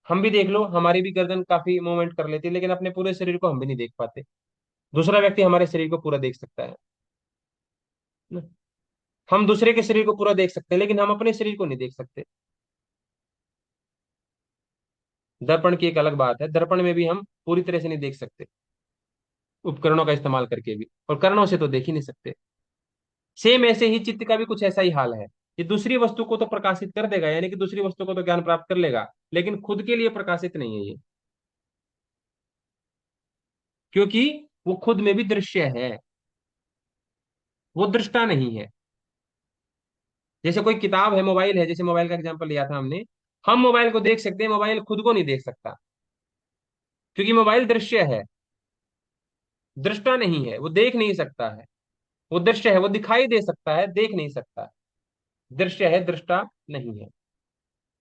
हम भी देख लो, हमारी भी गर्दन काफी मूवमेंट कर लेती है, लेकिन अपने पूरे शरीर को हम भी नहीं देख पाते। दूसरा व्यक्ति हमारे शरीर को पूरा देख सकता है ना? हम दूसरे के शरीर को पूरा देख सकते हैं, लेकिन हम अपने शरीर को नहीं देख सकते। दर्पण की एक अलग बात है, दर्पण में भी हम पूरी तरह से नहीं देख सकते, उपकरणों का इस्तेमाल करके भी, और करणों से तो देख ही नहीं सकते। सेम ऐसे ही चित्त का भी कुछ ऐसा ही हाल है। ये दूसरी वस्तु को तो प्रकाशित कर देगा, यानी कि दूसरी वस्तु को तो ज्ञान प्राप्त कर लेगा, लेकिन खुद के लिए प्रकाशित नहीं है ये, क्योंकि वो खुद में भी दृश्य है, वो दृष्टा नहीं है। जैसे कोई किताब है, मोबाइल है, जैसे मोबाइल का एग्जांपल लिया था हमने, हम मोबाइल को देख सकते हैं, मोबाइल खुद को नहीं देख सकता, क्योंकि मोबाइल दृश्य है, दृष्टा नहीं है, वो देख नहीं सकता है। वो दृश्य है, वो दिखाई दे सकता है, देख नहीं सकता है। दृश्य है, दृष्टा नहीं है।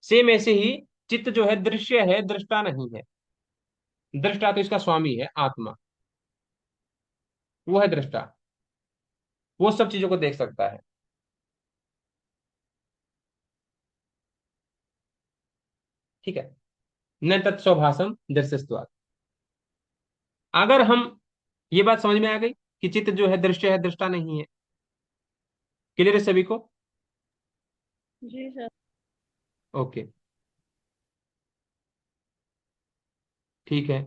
सेम ऐसे ही चित्त जो है दृश्य है, दृष्टा नहीं है। दृष्टा तो इसका स्वामी है, आत्मा, वो है दृष्टा, वो सब चीजों को देख सकता है। ठीक है, न तत्स्वभाषम दृश्यत्वात्। अगर हम, ये बात समझ में आ गई कि चित्त जो है दृश्य है, दृष्टा नहीं है। क्लियर है सभी को? जी सर। ओके, ठीक है।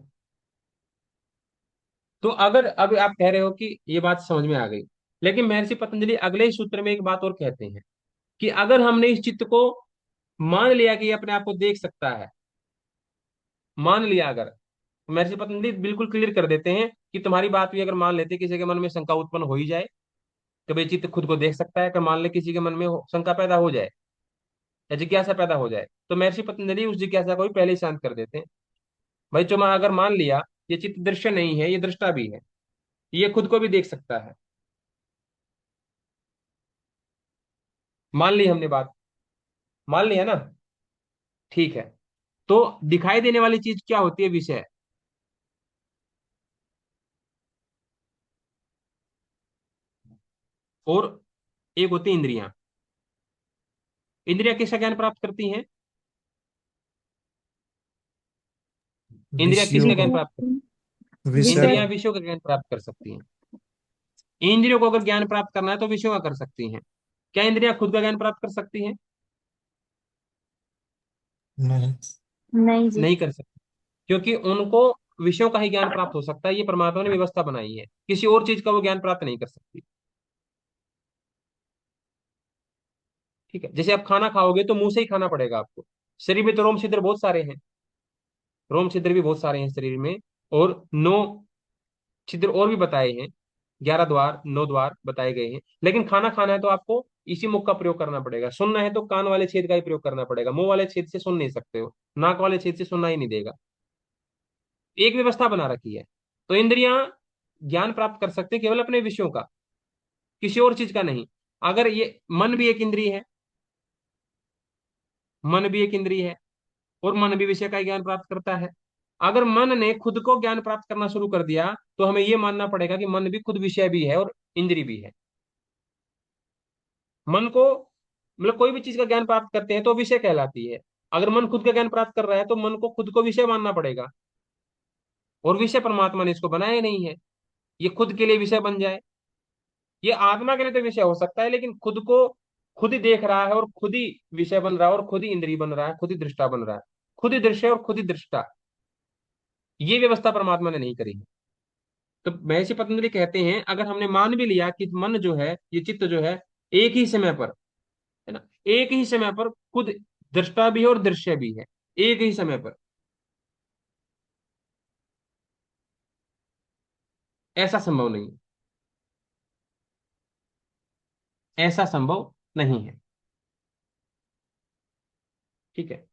तो अगर अब आप कह रहे हो कि ये बात समझ में आ गई, लेकिन महर्षि पतंजलि अगले ही सूत्र में एक बात और कहते हैं कि अगर हमने इस चित्त को मान लिया कि ये अपने आप को देख सकता है, मान लिया अगर, तो महर्षि पतंजलि बिल्कुल क्लियर कर देते हैं कि तुम्हारी बात भी अगर मान लेते, किसी के मन में शंका उत्पन्न हो ही जाए कि भाई चित्त खुद को देख सकता है, अगर मान ले किसी के मन में शंका पैदा हो जाए या जिज्ञासा पैदा हो जाए, तो महर्षि पतंजलि उस जिज्ञासा को भी पहले ही शांत कर देते हैं। भाई तुम अगर मान लिया ये चित्त दृश्य नहीं है, ये दृष्टा भी है, ये खुद को भी देख सकता है, मान ली हमने बात, मान लिया ना? ठीक है, तो दिखाई देने वाली चीज क्या होती है? विषय। और एक होती है इंद्रियां। इंद्रियां किसका ज्ञान प्राप्त करती हैं? इंद्रियां विषयों किसका ज्ञान का। विषय। प्राप्त करती हैं? विषय विषय। का। इंद्रियां विषयों का ज्ञान प्राप्त कर सकती हैं। इंद्रियों को अगर ज्ञान प्राप्त करना है तो विषयों का कर सकती हैं। क्या इंद्रियां खुद का ज्ञान प्राप्त कर सकती हैं? नहीं। नहीं जी। नहीं कर सकती, क्योंकि उनको विषयों का ही ज्ञान प्राप्त हो सकता है, ये परमात्मा ने व्यवस्था बनाई है, किसी और चीज का वो ज्ञान प्राप्त नहीं कर सकती। ठीक है, जैसे आप खाना खाओगे तो मुंह से ही खाना पड़ेगा आपको। शरीर में तो रोम छिद्र बहुत सारे हैं, रोम छिद्र भी बहुत सारे हैं शरीर में, और 9 छिद्र और भी बताए हैं, 11 द्वार 9 द्वार बताए गए हैं। लेकिन खाना खाना है तो आपको इसी मुख का प्रयोग करना पड़ेगा, सुनना है तो कान वाले छेद का ही प्रयोग करना पड़ेगा, मुंह वाले छेद से सुन नहीं सकते हो, नाक वाले छेद से सुनना ही नहीं देगा। एक व्यवस्था बना रखी है। तो इंद्रियां ज्ञान प्राप्त कर सकते हैं केवल अपने विषयों का, किसी और चीज का नहीं। अगर ये मन भी एक इंद्रिय है, मन भी एक इंद्रिय है, और मन भी विषय का ज्ञान प्राप्त करता है। अगर मन ने खुद को ज्ञान प्राप्त करना शुरू कर दिया, तो हमें यह मानना पड़ेगा कि मन भी खुद विषय भी है और इंद्रिय भी है। मन को, मतलब कोई भी चीज का ज्ञान प्राप्त करते हैं तो विषय कहलाती है। अगर मन खुद का ज्ञान प्राप्त कर रहा है तो मन को खुद को विषय मानना पड़ेगा, और विषय परमात्मा ने इसको बनाया नहीं है, ये खुद के लिए विषय बन जाए। ये आत्मा के लिए तो विषय हो सकता है, लेकिन खुद को खुद ही देख रहा है और खुद ही विषय बन रहा है और खुद ही इंद्रिय बन रहा है, खुद ही दृष्टा बन रहा है, खुद ही दृश्य और खुद ही दृष्टा। ये व्यवस्था परमात्मा ने नहीं करी है। तो महर्षि पतंजलि कहते हैं, अगर हमने मान भी लिया कि मन जो है, ये चित्त जो है, एक ही समय पर, है ना, एक ही समय पर खुद दृष्टा भी है और दृश्य भी है, एक ही समय पर, ऐसा संभव नहीं है। ऐसा संभव नहीं है। ठीक है,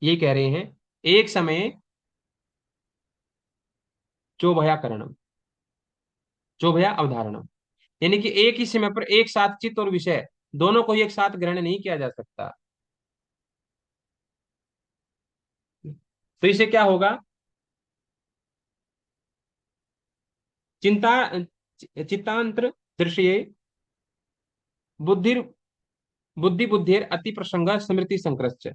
ये कह रहे हैं, एक समय चोभया करणम, चोभया अवधारणम, यानी कि एक ही समय पर एक साथ चित्त और विषय दोनों को ही एक साथ ग्रहण नहीं किया जा सकता। तो इससे क्या होगा? चिंता, चित्तांतर दृश्य बुद्धि, बुद्धि बुद्धिर अति प्रसंग स्मृति संकृष्ट।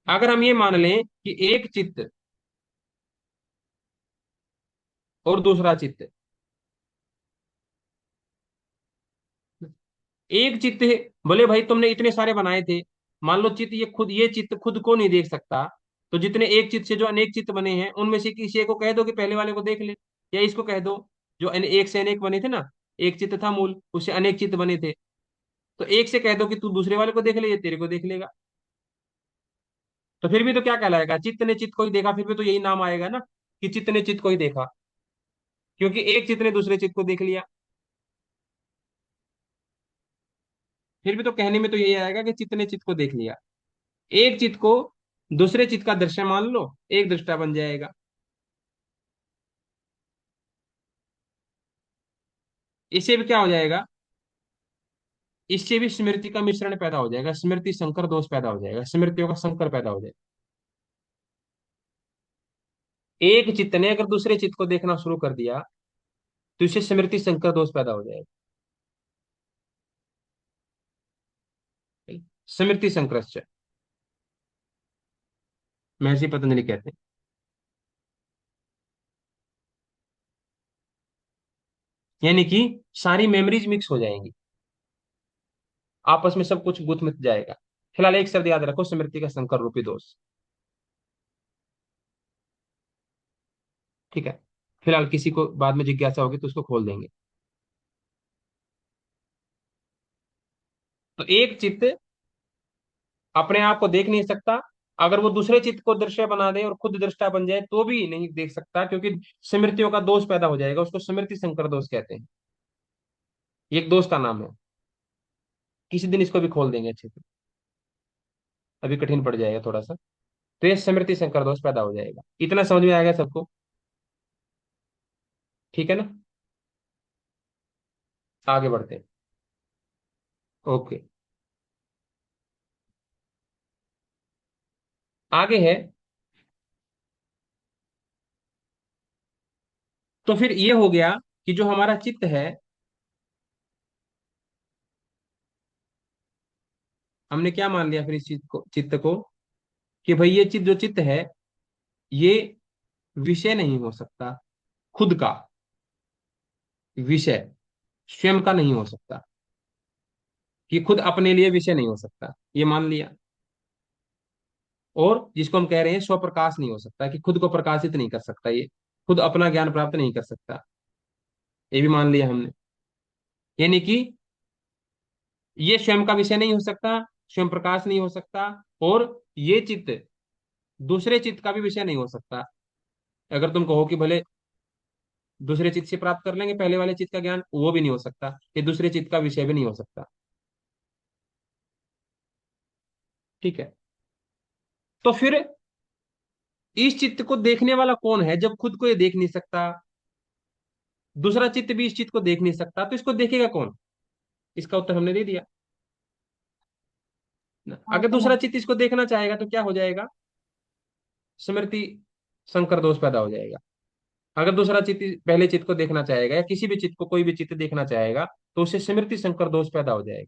अगर हम ये मान लें कि एक चित्त और दूसरा चित्त, एक चित्त है, बोले भाई तुमने इतने सारे बनाए थे, मान लो चित्त, ये चित्त खुद को नहीं देख सकता, तो जितने एक चित्त से जो अनेक चित्त बने हैं उनमें से किसी एक को कह दो कि पहले वाले को देख ले, या इसको कह दो, जो एक से अनेक बने थे ना, एक चित्त था मूल, उससे अनेक चित्त बने थे, तो एक से कह दो कि तू दूसरे वाले को देख ले, ये तेरे को देख लेगा। तो फिर भी तो क्या कहलाएगा? चित्त ने चित्त को ही देखा, फिर भी तो यही नाम आएगा ना, कि चित्त ने चित्त को ही देखा, क्योंकि एक चित्त ने दूसरे चित्त को देख लिया। फिर भी तो कहने में तो यही आएगा कि चित्त ने चित्त को देख लिया। एक चित्त को दूसरे चित्त का दृश्य मान लो, एक दृष्टा बन जाएगा। इससे भी क्या हो जाएगा? इससे भी स्मृति का मिश्रण पैदा हो जाएगा, स्मृति संकर दोष पैदा हो जाएगा, स्मृतियों का संकर पैदा हो जाएगा। एक चित्त ने अगर दूसरे चित्त को देखना शुरू कर दिया तो इससे स्मृति संकर दोष पैदा हो जाएगा, स्मृति संकृष्ट, महर्षि पतंजलि कहते हैं। यानी कि सारी मेमोरीज मिक्स हो जाएंगी, आपस में सब कुछ गुथ मिथ जाएगा। फिलहाल एक शब्द याद रखो, स्मृति का संकर रूपी दोष। ठीक है, फिलहाल किसी को बाद में जिज्ञासा होगी तो उसको खोल देंगे। तो एक चित्त अपने आप को देख नहीं सकता, अगर वो दूसरे चित्त को दृश्य बना दे और खुद दृष्टा बन जाए तो भी नहीं देख सकता, क्योंकि स्मृतियों का दोष पैदा हो जाएगा, उसको स्मृति संकर दोष कहते हैं। ये एक दोष का नाम है, किसी दिन इसको भी खोल देंगे अच्छे से, अभी कठिन पड़ जाएगा थोड़ा सा। तो ये स्मृति संकर दोष पैदा हो जाएगा। इतना समझ में आएगा सबको? ठीक है ना? आगे बढ़ते हैं। ओके, आगे है। तो फिर ये हो गया कि जो हमारा चित्त है, हमने क्या मान लिया फिर इस चित्त को, कि भाई ये चित्त, जो चित्त है, ये विषय नहीं हो सकता, खुद का विषय, स्वयं का नहीं हो सकता, कि खुद अपने लिए विषय नहीं हो सकता, ये मान लिया। और जिसको हम कह रहे हैं स्वप्रकाश नहीं हो सकता, कि खुद को प्रकाशित नहीं कर सकता, ये खुद अपना ज्ञान प्राप्त नहीं कर सकता, ये भी मान लिया हमने। यानी कि ये स्वयं का विषय नहीं हो सकता, स्वयं प्रकाश नहीं हो सकता, और ये चित्त दूसरे चित्त का भी विषय नहीं हो सकता। अगर तुम कहो कि भले दूसरे चित्त से प्राप्त कर लेंगे पहले वाले चित्त का ज्ञान, वो भी नहीं हो सकता, ये दूसरे चित्त का विषय भी नहीं हो सकता। ठीक है, तो फिर इस चित्त को देखने वाला कौन है, जब खुद को ये देख नहीं सकता, दूसरा चित्त भी इस चित्त को देख नहीं सकता, तो इसको देखेगा कौन? इसका उत्तर हमने दे दिया ना। हाँ अगर समझ। दूसरा चित्त इसको देखना चाहेगा तो क्या हो जाएगा? स्मृति संकर दोष पैदा हो जाएगा। अगर दूसरा चित्त पहले चित्त को देखना चाहेगा या किसी भी चित्त को कोई भी चित्त देखना चाहेगा तो उससे स्मृति संकर दोष पैदा हो जाएगा।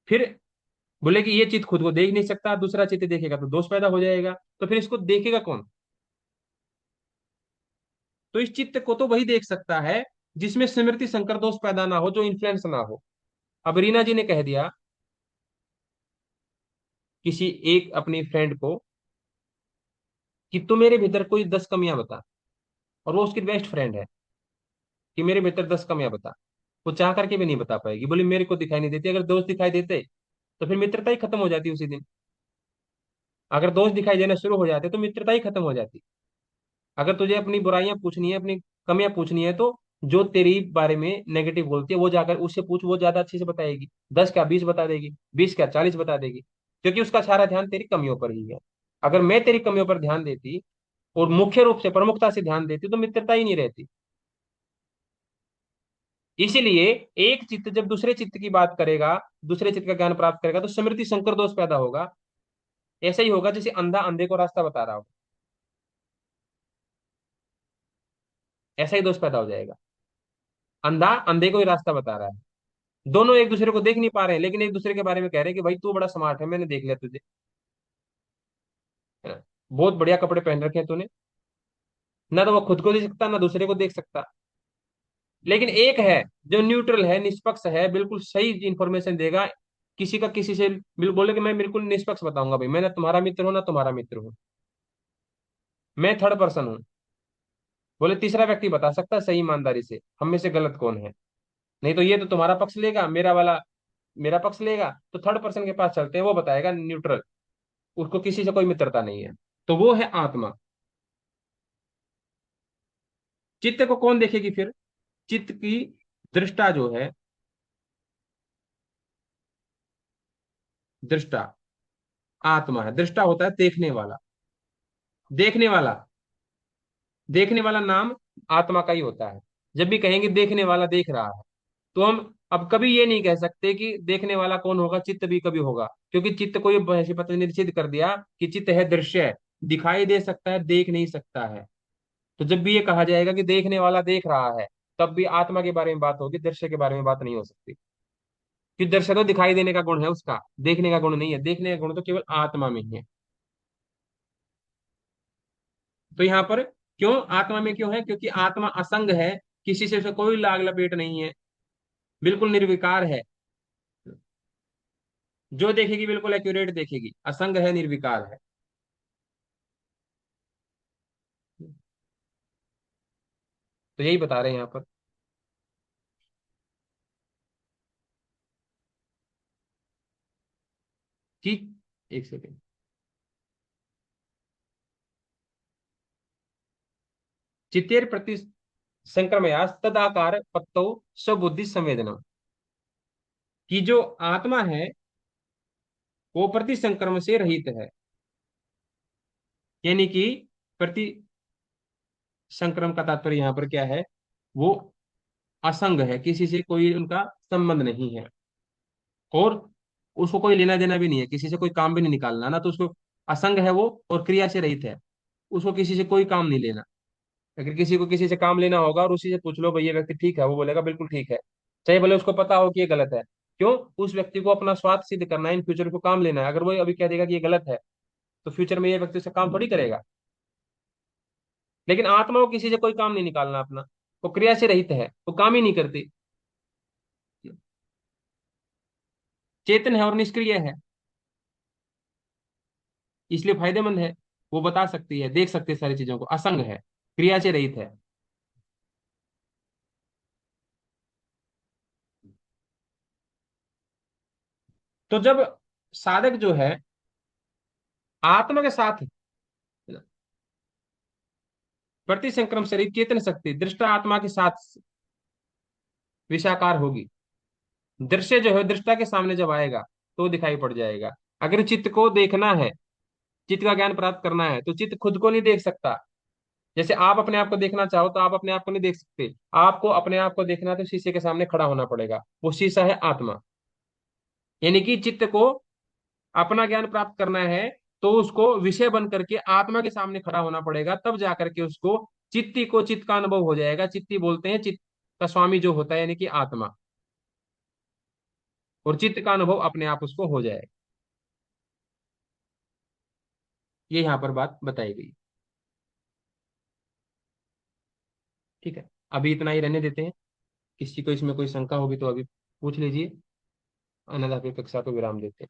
फिर बोले कि ये चित्त खुद को देख नहीं सकता, दूसरा चित्त देखेगा तो दोष पैदा हो जाएगा। तो फिर इसको देखेगा कौन? तो इस चित्त को तो वही देख सकता है जिसमें स्मृति संकर दोष पैदा ना हो, जो इन्फ्लुएंस ना हो। अब रीना जी ने कह दिया किसी एक अपनी फ्रेंड को कि तू मेरे भीतर कोई 10 कमियां बता, और वो उसकी बेस्ट फ्रेंड है, कि मेरे भीतर 10 कमियां बता। वो चाह करके भी नहीं बता पाएगी, बोली मेरे को दिखाई नहीं देती। अगर दोस्त दिखाई देते तो फिर मित्रता ही खत्म हो जाती उसी दिन। अगर दोस्त दिखाई देना शुरू हो जाते तो मित्रता ही खत्म हो जाती। अगर तुझे अपनी बुराइयां पूछनी है, अपनी कमियां पूछनी है, तो जो तेरी बारे में नेगेटिव बोलती है वो जाकर उससे पूछ, वो ज्यादा अच्छे से बताएगी। 10 क्या 20 बता देगी, 20 क्या 40 बता देगी, क्योंकि उसका सारा ध्यान तेरी कमियों पर ही है। अगर मैं तेरी कमियों पर ध्यान देती और मुख्य रूप से प्रमुखता से ध्यान देती तो मित्रता ही नहीं रहती। इसीलिए एक चित्त जब दूसरे चित्त की बात करेगा, दूसरे चित्त का ज्ञान प्राप्त करेगा, तो स्मृति संकर दोष पैदा होगा। ऐसा ही होगा जैसे अंधा अंधे को रास्ता बता रहा हो, ऐसा ही दोष पैदा हो जाएगा। अंधा अंधे को ही रास्ता बता रहा है, दोनों एक दूसरे को देख नहीं पा रहे हैं, लेकिन एक दूसरे के बारे में कह रहे हैं कि भाई तू बड़ा स्मार्ट है, मैंने देख लिया तुझे, है ना? बहुत बढ़िया कपड़े पहन रखे हैं तूने। ना तो वो खुद को देख सकता, ना दूसरे को देख सकता। लेकिन एक है जो न्यूट्रल है, निष्पक्ष है, बिल्कुल सही इंफॉर्मेशन देगा। किसी का किसी से बोले कि मैं बिल्कुल निष्पक्ष बताऊंगा, भाई मैं ना तुम्हारा मित्र हूं ना तुम्हारा मित्र हूं, मैं थर्ड पर्सन हूँ। बोले तीसरा व्यक्ति बता सकता है सही ईमानदारी से हम में से गलत कौन है। नहीं तो ये तो तुम्हारा पक्ष लेगा, मेरा वाला मेरा पक्ष लेगा, तो थर्ड पर्सन के पास चलते हैं, वो बताएगा न्यूट्रल, उसको किसी से कोई मित्रता नहीं है। तो वो है आत्मा। चित्त को कौन देखेगी फिर? चित्त की दृष्टा जो है, दृष्टा आत्मा है। दृष्टा होता है देखने वाला। देखने वाला, देखने वाला नाम आत्मा का ही होता है। जब भी कहेंगे देखने वाला देख रहा है, तो हम अब कभी ये नहीं कह सकते कि देखने वाला कौन होगा, चित्त भी कभी होगा, क्योंकि चित्त को ये पतंजलि ने सिद्ध कर दिया कि चित्त है दृश्य है, दिखाई दे सकता है, देख नहीं सकता है। तो जब भी ये कहा जाएगा कि देखने वाला देख रहा है, तब भी आत्मा के बारे में बात होगी, दृश्य के बारे में बात नहीं हो सकती। कि दृश्य तो दिखाई देने का गुण है उसका, देखने का गुण नहीं है। देखने का गुण तो केवल आत्मा में ही है। तो यहाँ पर क्यों आत्मा में क्यों है? क्योंकि आत्मा असंग है, किसी से उसे कोई लाग लपेट नहीं है, बिल्कुल निर्विकार है। जो देखेगी बिल्कुल एक्यूरेट देखेगी, असंग है, निर्विकार है। तो यही बता रहे हैं यहाँ पर कि, एक सेकेंड, चित्तेर प्रति संक्रमयास तदाकार पत्तो स्वबुद्धि संवेदना, कि जो आत्मा है वो प्रति संक्रमण से रहित है। यानी कि प्रति संक्रमण का तात्पर्य यहाँ पर क्या है? वो असंग है, किसी से कोई उनका संबंध नहीं है, और उसको कोई लेना देना भी नहीं है, किसी से कोई काम भी नहीं निकालना ना, तो उसको असंग है वो, और क्रिया से रहित है, उसको किसी से कोई काम नहीं लेना। अगर किसी को किसी से काम लेना होगा और उसी से पूछ लो भाई ये व्यक्ति ठीक है, वो बोलेगा बिल्कुल ठीक है, चाहे भले उसको पता हो कि ये गलत है। क्यों? उस व्यक्ति को अपना स्वार्थ सिद्ध करना है, इन फ्यूचर को काम लेना है। अगर वो अभी कह देगा कि ये गलत है, तो फ्यूचर में ये व्यक्ति से काम थोड़ी करेगा। लेकिन आत्मा को किसी से कोई काम नहीं निकालना अपना, वो क्रिया से रहित है, वो काम ही नहीं करती, चेतन है और निष्क्रिय है, इसलिए फायदेमंद है। वो बता सकती है, देख सकती है सारी चीजों को, असंग है, क्रिया से रहित है। तो जब साधक जो है आत्मा के साथ प्रति संक्रम शरीर चेतन शक्ति दृष्टा आत्मा के साथ विषाकार होगी, दृश्य जो है दृष्टा के सामने जब आएगा तो दिखाई पड़ जाएगा। अगर चित्त को देखना है, चित्त का ज्ञान प्राप्त करना है, तो चित्त खुद को नहीं देख सकता। जैसे आप अपने आप को देखना चाहो तो आप अपने आप को नहीं देख सकते। आपको अपने आप को देखना है तो शीशे के सामने खड़ा होना पड़ेगा, वो शीशा है आत्मा। यानी कि चित्त को अपना ज्ञान प्राप्त करना है तो उसको विषय बन करके आत्मा के सामने खड़ा होना पड़ेगा, तब जाकर के उसको चित्ती को चित्त का अनुभव हो जाएगा। चित्ती बोलते हैं चित्त का स्वामी जो होता है, यानी कि आत्मा। और चित्त का अनुभव अपने आप उसको हो जाएगा। ये यहाँ पर बात बताई गई। ठीक है, अभी इतना ही रहने देते हैं। किसी को इसमें कोई शंका होगी तो अभी पूछ लीजिए, अन्यथा फिर कक्षा को विराम देते हैं।